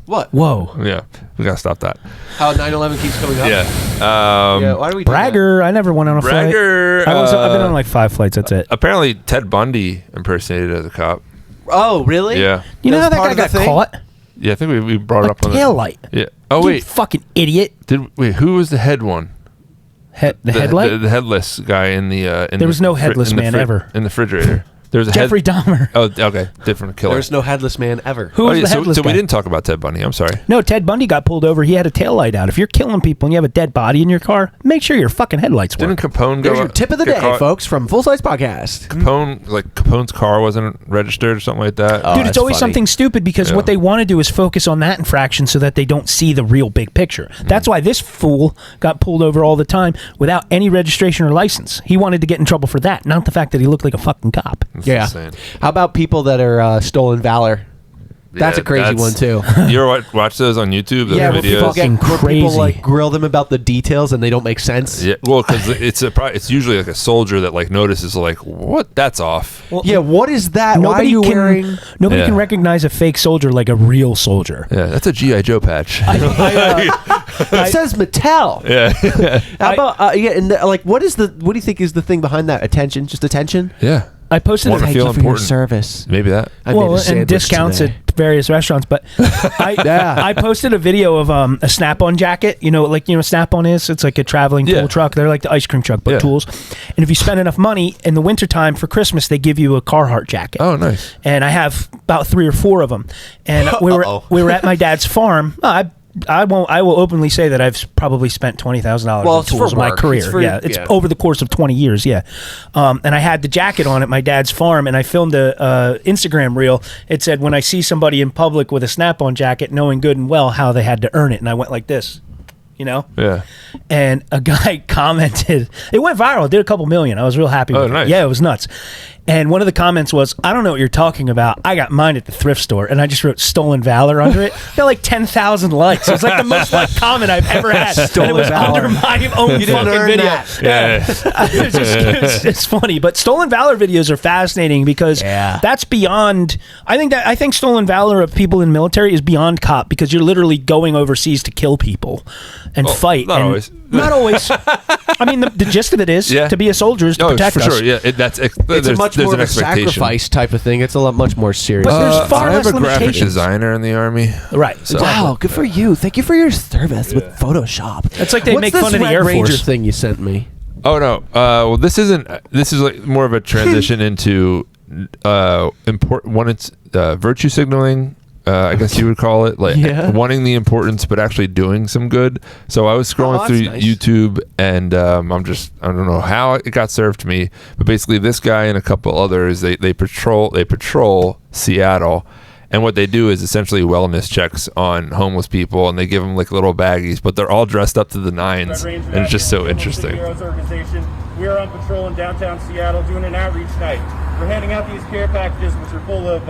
Speaker 2: What?
Speaker 1: Whoa.
Speaker 3: Yeah, we gotta stop that.
Speaker 2: How 9/11 keeps coming up?
Speaker 3: Yeah.
Speaker 2: Why do we do
Speaker 1: Bragger. I never went on a flight. I've been on like 5 flights. That's it.
Speaker 3: Apparently, Ted Bundy impersonated as a cop.
Speaker 2: Oh, really?
Speaker 3: Yeah.
Speaker 1: You know how that guy got caught?
Speaker 3: Yeah, I think we brought it up on the
Speaker 1: taillight.
Speaker 3: Yeah. Oh
Speaker 1: You
Speaker 3: wait,
Speaker 1: fucking idiot.
Speaker 3: Who was the head one?
Speaker 1: The headlight?
Speaker 3: The headless guy in the.
Speaker 1: There was no headless man ever
Speaker 3: in the refrigerator. There was a
Speaker 1: Jeffrey Dahmer.
Speaker 3: Oh, okay, different killer.
Speaker 2: There's no headless man ever.
Speaker 1: Who was the headless
Speaker 3: so
Speaker 1: guy?
Speaker 3: we didn't talk about Ted Bundy. I'm sorry.
Speaker 1: No, Ted Bundy got pulled over. He had a taillight out. If you're killing people and you have a dead body in your car, make sure your fucking headlights work.
Speaker 3: Didn't Capone go?
Speaker 2: There's your tip of the
Speaker 3: get
Speaker 2: day,
Speaker 3: caught?
Speaker 2: folks, from Full Size Podcast.
Speaker 3: Capone's car wasn't registered or something like that.
Speaker 1: Dude, it's always something stupid because what they want to do is focus on that infraction so that they don't see the real big picture. That's why this fool got pulled over all the time without any registration or license. He wanted to get in trouble for that, not the fact that he looked like a fucking cop.
Speaker 3: That's insane.
Speaker 2: How about people that are stolen valor? That's a crazy one too.
Speaker 3: You ever watch those on YouTube? Those videos?
Speaker 2: Where people like grill them about the details and they don't make sense.
Speaker 3: Yeah, well, because it's usually like a soldier that like notices like, what? That's off.
Speaker 2: Well, yeah, what is that? Why are you wearing?
Speaker 1: Nobody can recognize a fake soldier like a real soldier.
Speaker 3: Yeah, that's a G.I. Joe patch.
Speaker 2: It says Mattel.
Speaker 3: Yeah.
Speaker 2: How about and what do you think is the thing behind that? Attention, just attention.
Speaker 3: Yeah.
Speaker 1: I posted
Speaker 3: Want to
Speaker 1: thank
Speaker 3: feel
Speaker 1: you for your
Speaker 3: important.
Speaker 2: service.
Speaker 3: Maybe that.
Speaker 1: And discounts at various restaurants, but I posted a video of a Snap-on jacket. Snap-on is, it's like a traveling tool truck. They're like the ice cream truck, but tools. And if you spend enough money in the wintertime for Christmas, they give you a Carhartt jacket.
Speaker 3: Oh, nice.
Speaker 1: And I have about 3 or 4 of them. And we were at my dad's farm. I will openly say that I've probably spent $20,000 on tools in my career. It's over the course of 20 years. Yeah. And I had the jacket on at my dad's farm, and I filmed a Instagram reel. It said, when I see somebody in public with a Snap-on jacket, knowing good and well how they had to earn it. And I went like this,
Speaker 3: Yeah.
Speaker 1: And a guy commented, it went viral. It did a couple million. I was real happy with
Speaker 3: nice.
Speaker 1: it. Yeah, it was nuts. And one of the comments was, I don't know what you're talking about. I got mine at the thrift store. And I just wrote Stolen Valor under it. Got like 10,000 likes. It was like the most liked comment I've ever had. And it was under my own fucking video. It's funny. But Stolen Valor videos are fascinating because that's beyond, I think Stolen Valor of people in the military is beyond cop, because you're literally going overseas to kill people and fight.
Speaker 3: Not always.
Speaker 1: Not always. I mean, the gist of it is to be a soldier is to protect
Speaker 3: for
Speaker 1: us.
Speaker 3: sure. Yeah,
Speaker 2: It's a much more of a sacrifice type of thing. It's a lot much more serious.
Speaker 1: But there's far
Speaker 3: I
Speaker 1: less
Speaker 3: have a graphic
Speaker 1: limitations.
Speaker 3: designer in the Army.
Speaker 1: Right.
Speaker 3: So-
Speaker 2: Wow, good for you. Thank you for your service with Photoshop.
Speaker 1: It's like they
Speaker 2: What's
Speaker 1: make
Speaker 2: this
Speaker 1: fun of the
Speaker 2: Red
Speaker 1: Air
Speaker 2: Ranger
Speaker 1: Force
Speaker 2: thing you sent me.
Speaker 3: Oh no. Well, this isn't. This is like more of a transition into important one. It's virtue signaling. I guess you would call it like wanting the importance, but actually doing some good. So I was scrolling through YouTube, and I don't know how it got served to me, but basically this guy and a couple others they patrol Seattle. And what they do is essentially wellness checks on homeless people, and they give them like little baggies, but they're all dressed up to the nines, and it's just so interesting.
Speaker 4: We are on patrol in downtown Seattle doing an outreach night. We're handing out these care packages, which are full of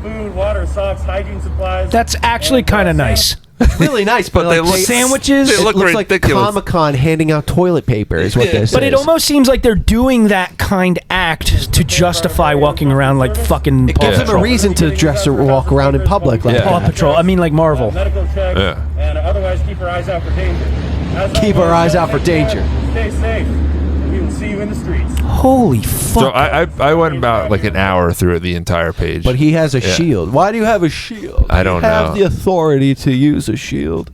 Speaker 4: food, water, socks, hygiene supplies.
Speaker 1: That's actually kind of nice.
Speaker 2: Really nice, but
Speaker 3: they
Speaker 2: like
Speaker 3: look
Speaker 1: sandwiches.
Speaker 3: They look
Speaker 2: it looks like
Speaker 3: ridiculous.
Speaker 2: Comic-Con handing out toilet paper is what this
Speaker 1: But
Speaker 2: is.
Speaker 1: it almost seems like they're doing that kind act to justify walking around like fucking
Speaker 2: It
Speaker 1: Paw
Speaker 2: gives them a
Speaker 1: Patrol.
Speaker 2: reason to dress or walk around in public like
Speaker 1: Paw Patrol. I mean, like Marvel.
Speaker 4: Medical checks,
Speaker 3: Yeah.
Speaker 4: and otherwise keep our eyes out for danger. As
Speaker 2: Keep our eyes out for danger.
Speaker 4: Stay safe. We will see you in the streets.
Speaker 1: Holy fuck.
Speaker 3: So I went about like an hour through the entire page.
Speaker 2: But he has a
Speaker 3: Yeah.
Speaker 2: shield. Why do you have a shield?
Speaker 3: I don't
Speaker 2: you have
Speaker 3: know.
Speaker 2: the authority to use a shield.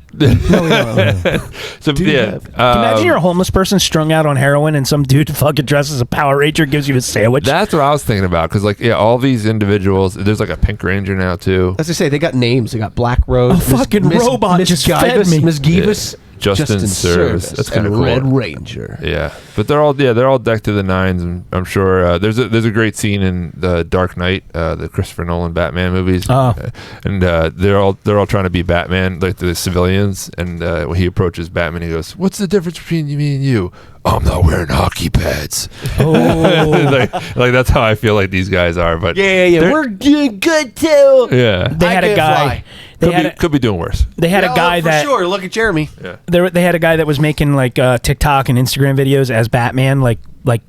Speaker 3: So
Speaker 2: Do you
Speaker 3: yeah,
Speaker 2: have-
Speaker 1: Imagine you're a homeless person strung out on heroin and some dude fucking dresses as a Power Ranger gives you a sandwich.
Speaker 3: that's what I was thinking about because like all these individuals. There's like a Pink Ranger now too.
Speaker 2: As I say, they got names. They got Black Rose.
Speaker 1: A fucking robot
Speaker 2: Miss
Speaker 1: just
Speaker 2: Givus,
Speaker 1: fed me.
Speaker 2: Miss Givus.
Speaker 3: Justin Service. That's kind of
Speaker 2: and
Speaker 3: cool.
Speaker 2: Red Ranger.
Speaker 3: Yeah, but they're all decked to the nines, and I'm sure there's a great scene in the Dark Knight, the Christopher Nolan Batman movies, and they're all trying to be Batman, like the civilians, and when he approaches Batman, he goes, "What's the difference between me and you? I'm not wearing hockey pads."
Speaker 1: Oh.
Speaker 3: like that's how I feel like these guys are. But
Speaker 2: Yeah.
Speaker 3: they're-
Speaker 2: We're doing good too.
Speaker 3: yeah,
Speaker 1: They
Speaker 2: I
Speaker 1: had a
Speaker 2: can't
Speaker 1: guy.
Speaker 2: fly.
Speaker 3: could be doing worse.
Speaker 1: They had a guy
Speaker 2: for
Speaker 1: that
Speaker 2: sure. Look at Jeremy.
Speaker 1: they had a guy that was making like TikTok and Instagram videos as Batman, like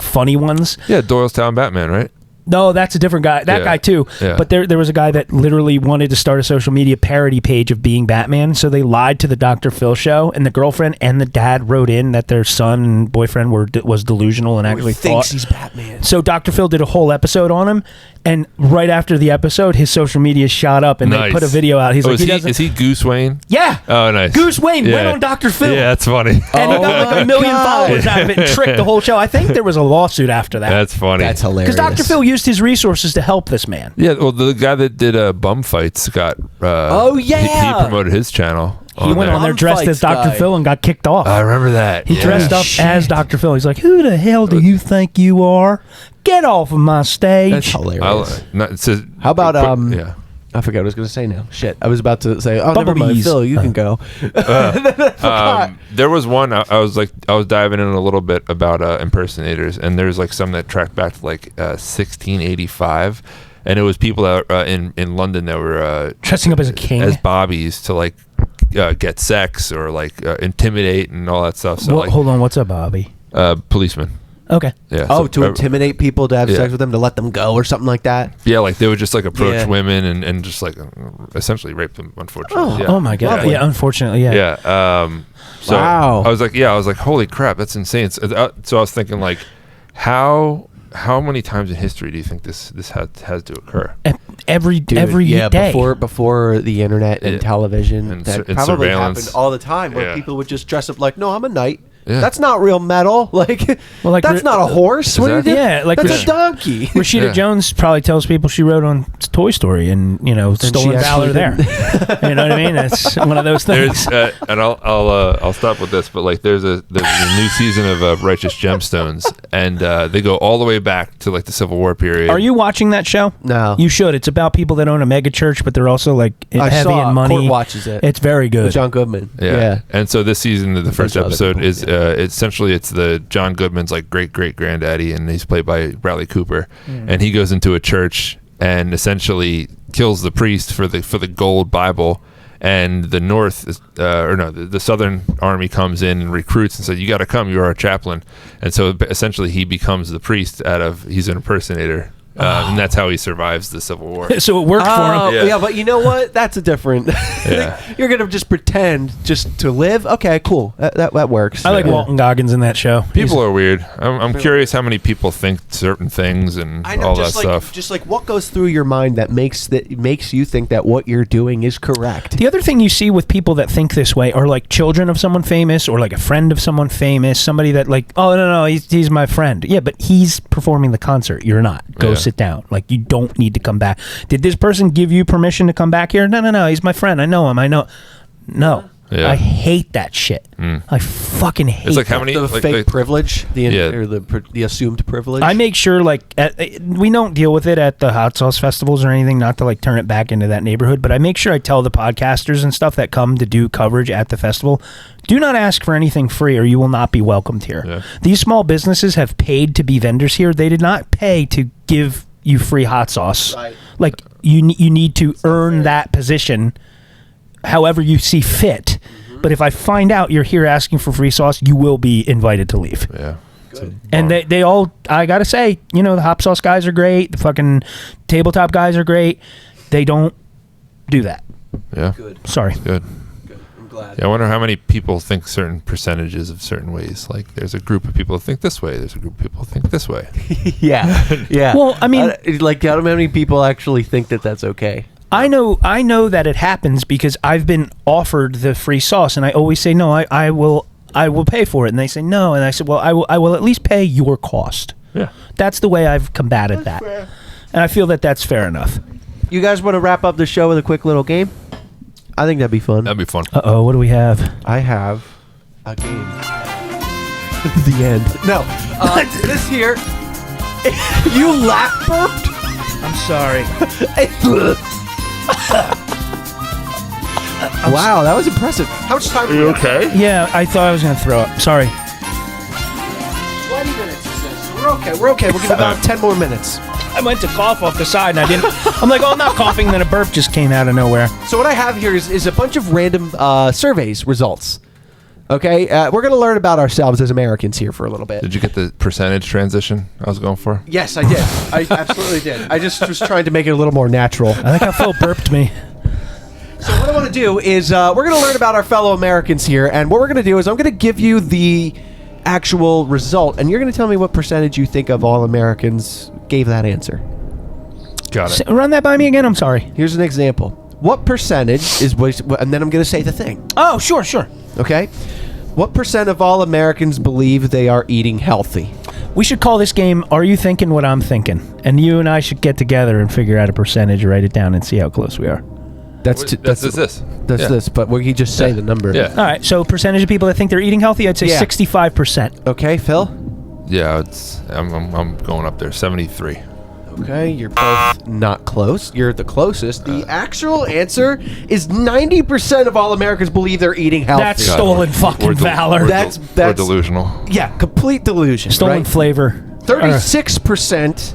Speaker 1: funny ones.
Speaker 3: Yeah, Doylestown Batman, right?
Speaker 1: No, that's a different guy. That
Speaker 3: Yeah.
Speaker 1: guy too.
Speaker 3: Yeah.
Speaker 1: But there was a guy that literally wanted to start a social media parody page of being Batman. So they lied to the Dr. Phil show, and the girlfriend and the dad wrote in that their son and boyfriend was delusional and actually
Speaker 2: thinks
Speaker 1: thought
Speaker 2: he's Batman.
Speaker 1: So Dr. Phil did a whole episode on him, and right after the episode, his social media shot up, and they
Speaker 3: Nice.
Speaker 1: put a video out. He's like,
Speaker 3: is he Goose Wayne?
Speaker 1: yeah.
Speaker 3: Oh, nice.
Speaker 1: Goose Wayne went
Speaker 3: Yeah.
Speaker 1: on Dr. Phil.
Speaker 3: Yeah, that's funny.
Speaker 1: And he got like
Speaker 2: my
Speaker 1: 1 million
Speaker 2: God.
Speaker 1: followers out of it and tricked the whole show. I think there was a lawsuit after that.
Speaker 3: That's funny.
Speaker 2: That's hilarious.
Speaker 1: Because Dr. Phil used his resources to help this man.
Speaker 3: Yeah, well, the guy that did bum fights got.
Speaker 2: Oh,
Speaker 3: he
Speaker 2: yeah.
Speaker 3: promoted his channel.
Speaker 1: He went on there
Speaker 2: Bum
Speaker 1: dressed as
Speaker 2: fights
Speaker 1: Dr.
Speaker 2: guy.
Speaker 1: Phil and got kicked off.
Speaker 3: I remember that.
Speaker 1: He
Speaker 3: yeah.
Speaker 1: dressed up as Dr. Phil. He's like, "Who the hell do you think you are? Get off of my stage."
Speaker 2: That's hilarious.
Speaker 3: It says,
Speaker 2: How about
Speaker 3: yeah.
Speaker 2: I forgot what I was going to say now. Shit, I was about to say. Oh, never mind.
Speaker 1: Bumblebees.
Speaker 2: Phil, you can go.
Speaker 3: There was one I was diving in a little bit about impersonators, and there's like some that tracked back to like 1685, and it was people that in London that were
Speaker 1: Dressing up as a king.
Speaker 3: as bobbies to like get sex or like intimidate and all that stuff. So
Speaker 1: Well,
Speaker 3: like
Speaker 1: hold on, what's up, Bobby?
Speaker 3: policemen.
Speaker 1: Okay.
Speaker 3: Yeah.
Speaker 2: Oh,
Speaker 3: so,
Speaker 2: to intimidate people to have
Speaker 3: yeah.
Speaker 2: sex with them, to let them go or something like that.
Speaker 3: Yeah, like they would just like approach
Speaker 2: Yeah.
Speaker 3: women and just like essentially rape them. Unfortunately.
Speaker 1: Oh,
Speaker 3: yeah.
Speaker 1: oh my God.
Speaker 2: Lovely.
Speaker 1: Yeah, unfortunately, yeah.
Speaker 3: Yeah. So
Speaker 2: Wow.
Speaker 3: I was like, holy crap, that's insane. So I was thinking like, how many times in history do you think this has to occur?
Speaker 1: Every
Speaker 2: Dude,
Speaker 1: every
Speaker 2: yeah,
Speaker 1: day.
Speaker 2: before the internet and
Speaker 3: Yeah.
Speaker 2: television,
Speaker 3: And
Speaker 2: that
Speaker 3: and
Speaker 2: probably
Speaker 3: surveillance.
Speaker 2: happened all the time, where
Speaker 3: Yeah.
Speaker 2: people would just dress up like, "No, I'm a knight."
Speaker 3: Yeah.
Speaker 2: That's not real metal. Like,
Speaker 1: Well, like
Speaker 2: that's not a horse. What are you
Speaker 3: Exactly.
Speaker 2: doing?
Speaker 1: Yeah, like
Speaker 2: that's
Speaker 1: Rash-
Speaker 2: a donkey.
Speaker 1: Rashida
Speaker 3: Yeah.
Speaker 1: Jones probably tells people she wrote on Toy Story and stolen valor
Speaker 2: actually
Speaker 1: there. You know what I mean? It's one of those things.
Speaker 3: There's and I'll stop with this, but like there's a new season of Righteous Gemstones, and they go all the way back to like the Civil War period.
Speaker 1: Are you watching that show?
Speaker 2: No.
Speaker 1: You should. It's about people that own a mega church, but they're also like
Speaker 2: I
Speaker 1: heavy
Speaker 2: saw
Speaker 1: in money.
Speaker 2: Court watches it.
Speaker 1: It's very good.
Speaker 2: With John Goodman.
Speaker 3: Yeah. And so this season, the first
Speaker 2: of other
Speaker 3: episode
Speaker 2: people,
Speaker 3: is essentially it's the John Goodman's like great granddaddy, and he's played by Bradley Cooper, and he goes into a church and essentially kills the priest for the gold Bible. And the North, the Southern Army comes in and recruits and says, "You got to come. You are a chaplain." And so essentially, he becomes the priest he's an impersonator. And that's how he survives the Civil War.
Speaker 1: So it worked for him.
Speaker 2: Yeah, but you know what? That's a different. You're gonna just pretend just to live. Okay, cool. That works.
Speaker 1: I like Walton Goggins in that show.
Speaker 3: People are weird. I'm curious how many people think certain things and all that stuff.
Speaker 2: Just like what goes through your mind that makes you think that what you're doing is correct.
Speaker 1: The other thing you see with people that think this way are like children of someone famous or like a friend of someone famous, somebody that like, oh no, he's my friend. Yeah, but he's performing the concert. You're not. Go sit down. Like, you don't need to come back. Did this person give you permission to come back here? No. He's my friend. I know him. No.
Speaker 3: Yeah.
Speaker 1: I hate that shit. I fucking hate
Speaker 3: It's like
Speaker 1: that.
Speaker 3: how many
Speaker 2: The
Speaker 3: like,
Speaker 2: fake privilege, or the assumed privilege.
Speaker 1: I make sure like we don't deal with it at the hot sauce festivals or anything, not to like turn it back into that neighborhood, but I make sure I tell the podcasters and stuff that come to do coverage at the festival, do not ask for anything free or you will not be welcomed here.
Speaker 3: Yeah.
Speaker 1: These small businesses have paid to be vendors here. They did not pay to give you free hot sauce.
Speaker 2: Right.
Speaker 1: Like you need to earn that position however you see fit. But if I find out you're here asking for free sauce, you will be invited to leave.
Speaker 3: Yeah.
Speaker 1: And they all, I gotta say, the hot sauce guys are great. The fucking tabletop guys are great. They don't do that.
Speaker 3: Yeah.
Speaker 2: Good.
Speaker 1: Sorry.
Speaker 3: Good.
Speaker 2: I'm glad.
Speaker 3: Yeah, I wonder how many people think certain percentages of certain ways. Like, there's a group of people who think this way. There's a group of people who think this way.
Speaker 2: Yeah.
Speaker 1: Well, I mean,
Speaker 2: like, how many people actually think that that's okay?
Speaker 1: I know that it happens because I've been offered the free sauce, and I always say no. I will pay for it, and they say no, and I said, well, I will at least pay your cost.
Speaker 3: Yeah.
Speaker 1: That's the way I've combated that,
Speaker 2: fair.
Speaker 1: And I feel that that's fair enough.
Speaker 2: You guys want to wrap up the show with a quick little game? I think that'd be fun.
Speaker 3: That'd be fun.
Speaker 1: What do we have?
Speaker 2: I have a game. The end. No. This here. You laugh burped?
Speaker 1: I'm sorry.
Speaker 2: Wow, that was impressive. How much time?
Speaker 3: Are you okay?
Speaker 1: Yeah, I thought I was gonna throw up. Sorry.
Speaker 2: 20 minutes. We're okay. We'll give it about 10 more minutes.
Speaker 1: I went to cough off the side, and I didn't. I'm like, oh, I'm not coughing. Then a burp just came out of nowhere.
Speaker 2: So what I have here is a bunch of random surveys results. Okay, we're going to learn about ourselves as Americans here for a little bit.
Speaker 3: Did you get the percentage transition I was going for?
Speaker 2: Yes, I did. I absolutely did. I just was trying to make it a little more natural.
Speaker 1: I think how Phil burped me.
Speaker 2: So what I want to do is we're going to learn about our fellow Americans here, and what we're going to do is I'm going to give you the actual result, and you're going to tell me what percentage you think of all Americans gave that answer.
Speaker 3: Got it.
Speaker 1: Run that by me again. I'm sorry.
Speaker 2: Here's an example. What percentage is, and then I'm going to say the thing.
Speaker 1: Oh, sure.
Speaker 2: Okay? What percent of all Americans believe they are eating healthy?
Speaker 1: We should call this game, Are You Thinking What I'm Thinking? And you and I should get together and figure out a percentage, write it down, and see how close we are.
Speaker 2: That's this, but we just say the number.
Speaker 3: Yeah.
Speaker 1: All right, so percentage of people that think they're eating healthy, I'd say 65%.
Speaker 2: Okay, Phil?
Speaker 3: Yeah, I'm going up there, 73.
Speaker 2: Okay, you're both not close. You're the closest. The actual answer is 90% of all Americans believe they're eating healthy.
Speaker 1: That's stolen fucking valor.
Speaker 2: That's
Speaker 3: we're delusional.
Speaker 2: Yeah, complete delusion.
Speaker 1: Stolen
Speaker 2: right?
Speaker 1: flavor.
Speaker 2: 36%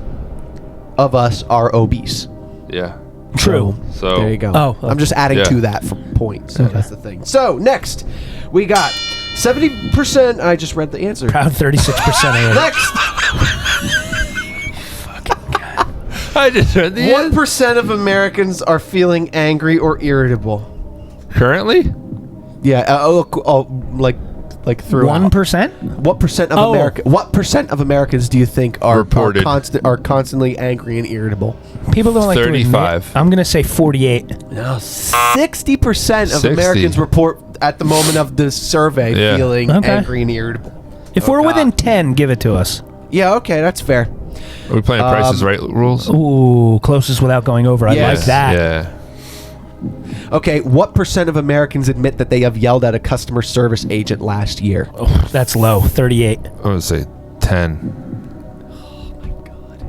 Speaker 2: of us are obese.
Speaker 3: Yeah.
Speaker 1: True.
Speaker 3: So
Speaker 2: there you go.
Speaker 1: Oh,
Speaker 2: I'm just adding
Speaker 3: Yeah.
Speaker 2: to that for points. So that's the thing. So next, we got 70%. I just read the answer.
Speaker 1: Proud 36%.
Speaker 2: Next.
Speaker 3: I just read the
Speaker 2: 1% of Americans are feeling angry or irritable.
Speaker 3: Currently?
Speaker 2: Yeah. Like throughout.
Speaker 1: 1%?
Speaker 2: What percent of What percent of Americans do you think are
Speaker 3: Reported.
Speaker 2: constantly angry and irritable?
Speaker 1: People don't like
Speaker 3: 35.
Speaker 1: to admit. I'm going to say 48.
Speaker 2: No, 60% of
Speaker 3: 60.
Speaker 2: Americans report at the moment of the survey feeling angry and irritable.
Speaker 1: If we're within 10, give it to us.
Speaker 2: Yeah, okay, that's fair.
Speaker 3: Are we playing Price is Right rules?
Speaker 1: Ooh, closest without going over. I like that.
Speaker 3: Yeah.
Speaker 2: Okay, what percent of Americans admit that they have yelled at a customer service agent last year?
Speaker 1: Oh, that's low. 38.
Speaker 3: I would say 10.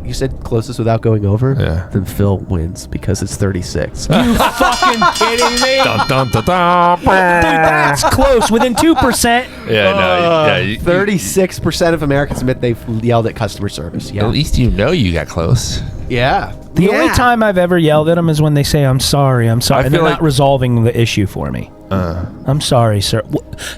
Speaker 2: You said closest without going over?
Speaker 3: Yeah.
Speaker 2: Then Phil wins because it's 36.
Speaker 1: You fucking kidding me?
Speaker 3: Dun, dun, dun, dun.
Speaker 1: Dude, that's close. Within 2%.
Speaker 3: Yeah, no.
Speaker 2: 36% of Americans admit they've yelled at customer service. Yeah.
Speaker 3: At least you know you got close.
Speaker 2: Yeah.
Speaker 1: The only time I've ever yelled at them is when they say, I'm sorry. And
Speaker 3: feel
Speaker 1: they're
Speaker 3: like-
Speaker 1: not resolving the issue for me. I'm sorry, sir.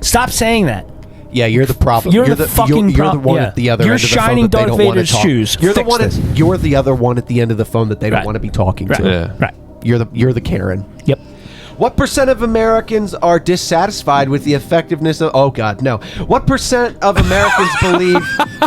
Speaker 1: Stop saying that.
Speaker 2: Yeah, you're the problem.
Speaker 1: You're the fucking
Speaker 2: You're the
Speaker 1: problem.
Speaker 2: one
Speaker 1: Yeah.
Speaker 2: at the other
Speaker 1: You're
Speaker 2: end of the
Speaker 1: shining
Speaker 2: phone that they
Speaker 1: Darth
Speaker 2: don't want to
Speaker 1: Vader's
Speaker 2: talk.
Speaker 1: shoes.
Speaker 2: You're the
Speaker 1: Fix
Speaker 2: one.
Speaker 1: this.
Speaker 2: You're the other one at the end of the phone that they don't
Speaker 1: Right.
Speaker 2: want to be talking to.
Speaker 1: Right.
Speaker 3: Yeah.
Speaker 1: Right.
Speaker 2: You're the Karen.
Speaker 1: Yep.
Speaker 2: What percent of Americans are dissatisfied with the effectiveness of? Oh God, no. What percent of Americans believe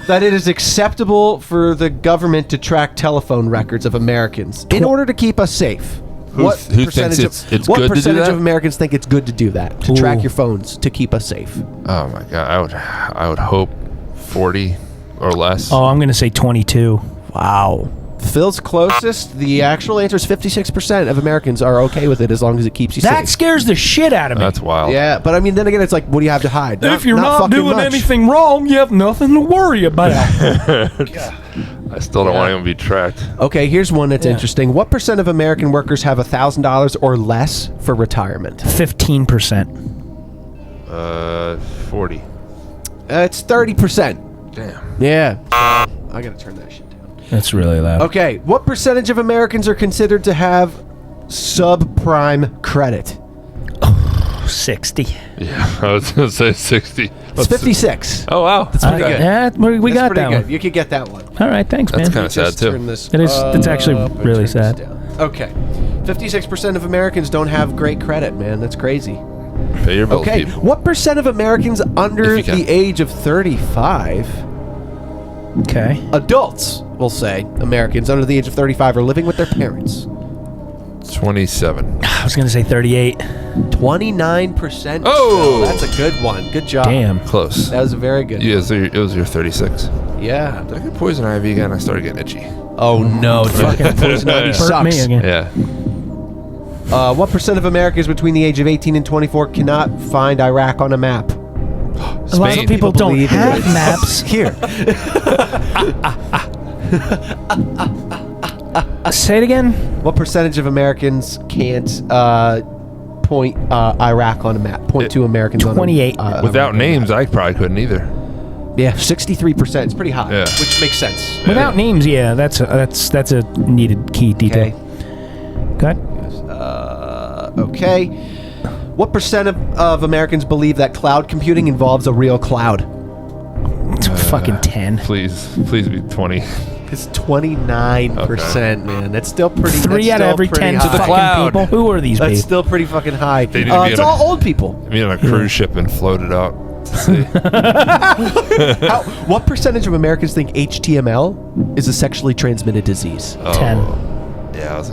Speaker 2: that it is acceptable for the government to track telephone records of Americans in order to keep us safe?
Speaker 3: Who thinks it's
Speaker 2: what
Speaker 3: good to do
Speaker 2: percentage
Speaker 3: that?
Speaker 2: of Americans think it's good to do that? To track your phones to keep us safe?
Speaker 3: Oh my god, I would hope 40 or less.
Speaker 1: Oh, I'm going to say 22.
Speaker 2: Wow. Phil's closest. The actual answer is 56% of Americans are okay with it as long as it keeps you
Speaker 1: That
Speaker 2: safe.
Speaker 1: scares the shit out of me.
Speaker 3: That's wild.
Speaker 2: Yeah, but I mean, then again, it's like, what do you have to hide?
Speaker 1: If you're not
Speaker 2: fucking
Speaker 1: doing
Speaker 2: much.
Speaker 1: anything wrong, you have nothing to worry about.
Speaker 3: I still don't want anyone to be tracked.
Speaker 2: Okay, here's one that's interesting. What percent of American workers have $1,000 or less for retirement?
Speaker 1: 15%.
Speaker 3: 40.
Speaker 2: It's 30%.
Speaker 3: Damn.
Speaker 2: Yeah. I gotta turn that shit down.
Speaker 1: That's really loud.
Speaker 2: Okay, what percentage of Americans are considered to have subprime credit?
Speaker 1: 60.
Speaker 3: Yeah, I was gonna say 60.
Speaker 2: It's 56.
Speaker 3: Oh wow,
Speaker 2: That's pretty good.
Speaker 1: Yeah, we
Speaker 2: That's
Speaker 1: got
Speaker 2: pretty
Speaker 1: that
Speaker 2: good.
Speaker 1: one.
Speaker 2: You could get that one.
Speaker 1: All right, thanks,
Speaker 3: That's
Speaker 1: man.
Speaker 3: kind of sad
Speaker 2: Just
Speaker 3: too.
Speaker 2: turn this
Speaker 1: It is. It's actually
Speaker 2: up and
Speaker 1: really
Speaker 2: turn this
Speaker 1: sad.
Speaker 2: down. Okay. 56% of Americans don't have great credit, man. That's crazy.
Speaker 3: Pay your bills,
Speaker 2: Okay,
Speaker 3: people.
Speaker 2: what percent of Americans under
Speaker 3: If you can.
Speaker 2: the age of 35,
Speaker 1: Okay.
Speaker 2: adults, we'll say, Americans under the age of 35 are living with their parents?
Speaker 3: 27.
Speaker 1: I was going to say 38.
Speaker 2: 29%.
Speaker 3: Oh!
Speaker 2: That's a good one. Good job.
Speaker 1: Damn.
Speaker 3: Close.
Speaker 2: That was a very good
Speaker 3: Yeah, it was your 36.
Speaker 2: one. Yeah.
Speaker 3: Did I get poison ivy again? I started getting itchy.
Speaker 2: Oh, no. Fucking poison ivy
Speaker 1: Burnt
Speaker 2: sucks.
Speaker 1: me again.
Speaker 3: Yeah.
Speaker 2: What percent of Americans between the age of 18 and 24 cannot find Iraq on a map?
Speaker 1: A lot of
Speaker 3: Spain.
Speaker 1: people don't
Speaker 2: believe it
Speaker 1: have
Speaker 2: is.
Speaker 1: maps.
Speaker 2: Here.
Speaker 1: Say it again.
Speaker 2: What percentage of Americans can't point Iraq on a map? Point to Americans
Speaker 1: 28.
Speaker 2: on a
Speaker 3: Without
Speaker 2: American
Speaker 3: names, I probably couldn't either.
Speaker 2: map. Yeah, 63%. It's pretty high,
Speaker 3: Yeah.
Speaker 2: which makes sense.
Speaker 1: Without names, yeah, that's a needed key detail.
Speaker 2: Okay.
Speaker 1: Good.
Speaker 2: Okay. What percent of Americans believe that cloud computing involves a real cloud?
Speaker 1: It's fucking 10.
Speaker 3: Please be 20.
Speaker 2: It's 29%, man. That's still pretty.
Speaker 1: 3 out of every 10
Speaker 2: high.
Speaker 1: fucking
Speaker 3: cloud.
Speaker 1: people. Who are these
Speaker 2: That's
Speaker 1: people?
Speaker 2: still pretty fucking high.
Speaker 3: They need to be
Speaker 2: It's
Speaker 3: in a-
Speaker 2: all old people.
Speaker 3: I mean, on a cruise ship and floated out to sea.
Speaker 2: What percentage of Americans think HTML is a sexually transmitted disease?
Speaker 1: 10.
Speaker 3: Yeah, I was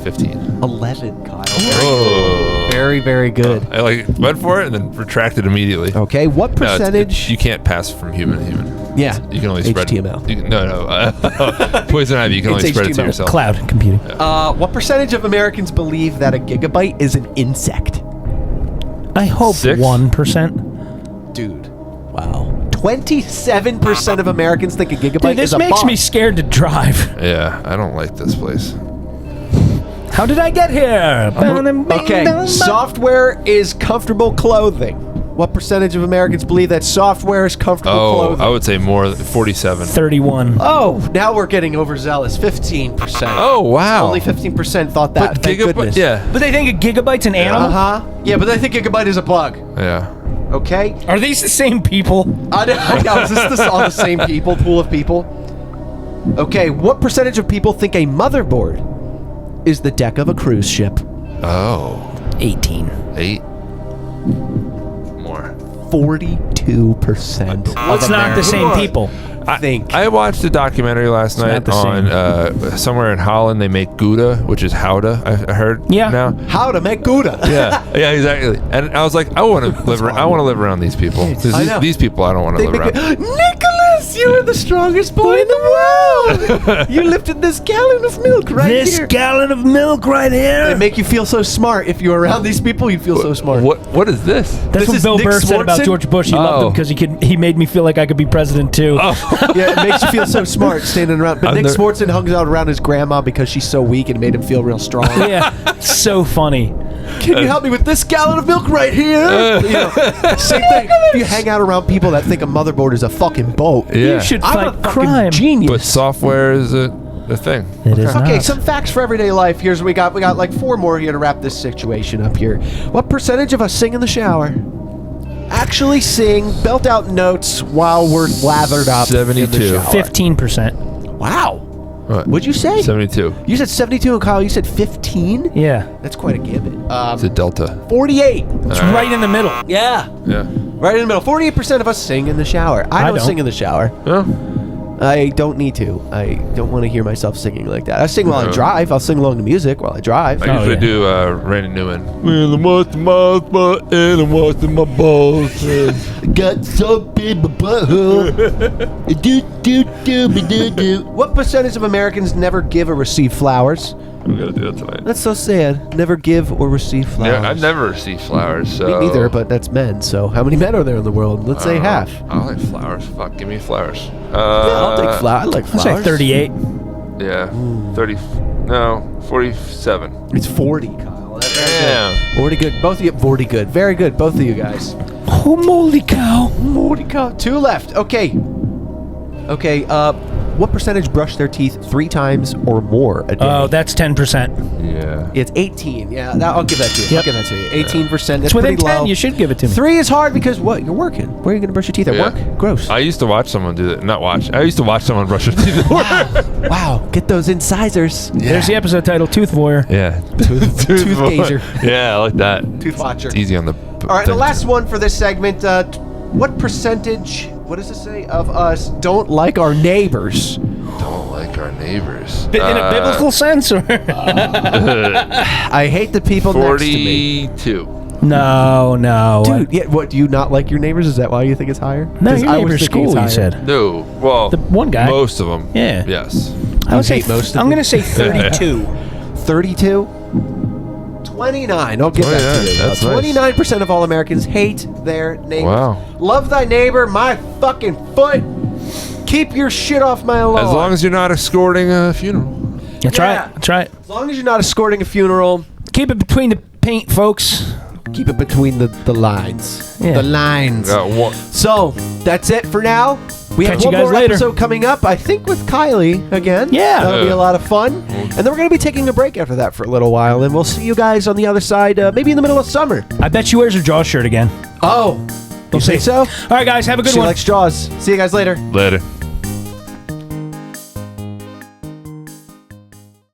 Speaker 3: 15.
Speaker 2: 11, Kyle.
Speaker 3: Oh.
Speaker 2: Very, very good.
Speaker 3: I went for it and then retracted immediately.
Speaker 2: Okay, what
Speaker 3: No,
Speaker 2: percentage?
Speaker 3: you can't pass from human to human.
Speaker 2: Yeah,
Speaker 3: You can only spread
Speaker 2: HTML.
Speaker 3: No. Poison ivy. You can
Speaker 2: It's
Speaker 3: only spread it to
Speaker 2: HTML.
Speaker 3: yourself.
Speaker 1: Cloud computing.
Speaker 2: What percentage of Americans believe that a gigabyte is an insect?
Speaker 1: I hope
Speaker 3: 6?
Speaker 1: 1%.
Speaker 2: Dude, wow. 27% of Americans think a gigabyte
Speaker 1: Dude, this
Speaker 2: is a
Speaker 1: makes
Speaker 2: bomb.
Speaker 1: me scared to drive.
Speaker 3: Yeah, I don't like this place.
Speaker 1: How did I get here?
Speaker 2: Okay, software is comfortable clothing. What percentage of Americans believe that software is comfortable
Speaker 3: Oh,
Speaker 2: clothing?
Speaker 3: I would say more. 47.
Speaker 1: 31.
Speaker 2: Oh, now we're getting overzealous. 15%.
Speaker 3: Oh, wow.
Speaker 2: Only 15% thought that.
Speaker 3: But
Speaker 2: Thank goodness.
Speaker 3: Yeah.
Speaker 1: But they think a gigabyte's an animal?
Speaker 2: Uh-huh. Yeah, but I think gigabyte is a bug.
Speaker 3: Yeah.
Speaker 2: Okay?
Speaker 1: Are these the same people?
Speaker 2: I know. Is this all the same people, pool of people? Okay, what percentage of people think a motherboard is the deck of a cruise ship?
Speaker 3: Oh.
Speaker 1: 18.
Speaker 3: 8. More.
Speaker 2: 42%.
Speaker 1: Well, it's not the same people.
Speaker 2: I think.
Speaker 3: I watched a documentary last
Speaker 1: not
Speaker 3: night
Speaker 1: the
Speaker 3: on somewhere in Holland. They make Gouda, which is Houda. I heard.
Speaker 1: Yeah.
Speaker 3: Now.
Speaker 2: How to make Gouda.
Speaker 3: Yeah. Yeah. Exactly. And I was like, I want to live. I want to live around these people.
Speaker 2: I know.
Speaker 3: These people, I don't want to
Speaker 2: They
Speaker 3: live
Speaker 2: make
Speaker 3: around.
Speaker 2: it, Nicholas, you are the strongest boy in the world. You lifted this gallon of milk right
Speaker 1: This
Speaker 2: here.
Speaker 1: gallon of milk right here.
Speaker 2: They make you feel so smart. If you're around these people, you feel so smart.
Speaker 3: What is this?
Speaker 1: That's
Speaker 2: This
Speaker 1: what
Speaker 2: is
Speaker 1: Bill
Speaker 2: Nick
Speaker 1: Burr said about
Speaker 2: Swartzen?
Speaker 1: George Bush. He loved him because he made me feel like I could be president too.
Speaker 2: Yeah, it makes you feel so smart standing around. But Nick Swartzen hung out around his grandma because she's so weak and it made him feel real strong.
Speaker 1: Yeah, so funny.
Speaker 2: Can you help me with this gallon of milk right here? You know, same thing. If you hang out around people that think a motherboard is a fucking boat,
Speaker 3: Yeah.
Speaker 1: You should
Speaker 2: I'm
Speaker 1: fight
Speaker 2: a fucking
Speaker 1: crime.
Speaker 2: genius.
Speaker 3: But software is a thing.
Speaker 1: It is
Speaker 2: Okay,
Speaker 1: not.
Speaker 2: some facts for everyday life. Here's what we got. We got like 4 more here to wrap this situation up here. What percentage of us sing in the shower? actually sing, belt out notes while we're lathered up?
Speaker 3: 72.
Speaker 1: 15%.
Speaker 2: Wow.
Speaker 3: What?
Speaker 2: What'd you say?
Speaker 3: 72.
Speaker 2: You said 72, and Kyle, you said 15?
Speaker 1: Yeah.
Speaker 2: That's quite a gambit.
Speaker 3: It's a delta.
Speaker 2: 48.
Speaker 1: It's right in the middle.
Speaker 2: Yeah.
Speaker 3: Yeah.
Speaker 2: Right in the middle. 48% of us sing in the shower. I don't sing in the shower.
Speaker 3: Yeah.
Speaker 2: I don't need to. I don't want to hear myself singing like that. I sing while I drive. I'll sing along to music while I drive.
Speaker 3: I usually do Randy Newman. Well, I'm washing my butt and I'm washing my balls.
Speaker 2: Got soap in my butthole. What percentage of Americans never give or receive flowers?
Speaker 3: I'm going to do that tonight.
Speaker 2: That's so sad. Never give or receive flowers.
Speaker 3: Yeah, I've never received flowers. So.
Speaker 2: Me neither, but that's men. So how many men are there in the world? Let's say half.
Speaker 3: I like flowers. Fuck, give me flowers.
Speaker 2: Yeah, I'll take flowers. I like flowers.
Speaker 1: I'll say 38.
Speaker 3: Yeah, 30. No, 47.
Speaker 2: It's 40, Kyle. That's very
Speaker 3: Yeah.
Speaker 2: good. 40 good. Both of you, 40 good. Very good, both of you guys.
Speaker 1: Oh, moly cow.
Speaker 2: Holy cow. 2 left. Okay. What percentage brush their teeth 3 times or more a day?
Speaker 1: Oh, that's 10%.
Speaker 3: Yeah.
Speaker 2: It's 18. Yeah, I'll give that to you.
Speaker 1: Yep.
Speaker 2: I'll give that to you. 18%. That's
Speaker 1: It's within
Speaker 2: pretty
Speaker 1: 10.
Speaker 2: low.
Speaker 1: You should give it to me.
Speaker 2: 3 is hard because what? You're working. Where are you going to brush your teeth? At
Speaker 3: Yeah.
Speaker 2: work? Gross.
Speaker 3: I used to watch someone do that. Not watch. I used to watch someone brush their teeth at work.
Speaker 2: Wow. Get those incisors.
Speaker 1: There's the episode title, Tooth Voyeur.
Speaker 3: Yeah.
Speaker 2: Tooth gazer.
Speaker 3: Yeah, I like that.
Speaker 2: Tooth watcher.
Speaker 3: It's easy on the.
Speaker 2: All right, the last one for this segment. What percentage, what does it say, of us don't like our neighbors?
Speaker 3: Don't like our neighbors.
Speaker 1: In a biblical sense? Or
Speaker 2: I hate the people next to me.
Speaker 3: 42.
Speaker 1: No.
Speaker 2: Dude, yeah, what, do you not like your neighbors? Is that why you think it's higher?
Speaker 1: No,
Speaker 2: 'Cause
Speaker 1: your
Speaker 2: I was
Speaker 1: neighbor's
Speaker 2: thinking it's
Speaker 1: school, you
Speaker 2: higher.
Speaker 1: said.
Speaker 3: No. Well,
Speaker 1: The one guy.
Speaker 3: most of them.
Speaker 1: Yeah.
Speaker 3: Yes.
Speaker 1: I would say
Speaker 2: hate most of
Speaker 1: I'm
Speaker 2: them?
Speaker 1: going to say 32.
Speaker 2: 32? 29. I'll give that to
Speaker 3: 29,
Speaker 2: you.
Speaker 3: that's nice.
Speaker 2: 29% of all Americans hate their neighbors.
Speaker 3: Wow.
Speaker 2: Love thy neighbor, my fucking foot. Keep your shit off my lawn.
Speaker 3: As long as you're not escorting a funeral.
Speaker 1: That's right. That's right.
Speaker 2: As long as you're not escorting a funeral,
Speaker 1: Keep it between the paint, folks.
Speaker 2: keep it between the lines.
Speaker 1: Yeah.
Speaker 2: The lines. So, that's it for now. We have
Speaker 1: Catch you
Speaker 2: one
Speaker 1: guys
Speaker 2: more
Speaker 1: later.
Speaker 2: episode coming up, I think with Kylie again.
Speaker 1: Yeah.
Speaker 2: That'll be a lot of fun. And then we're going to be taking a break after that for a little while. And we'll see you guys on the other side, maybe in the middle of summer.
Speaker 1: I bet she wears her Jaws shirt again.
Speaker 2: Oh. You think so?
Speaker 1: All right, guys. Have a good
Speaker 2: She
Speaker 1: one.
Speaker 2: likes Jaws. See you guys later.
Speaker 3: Later.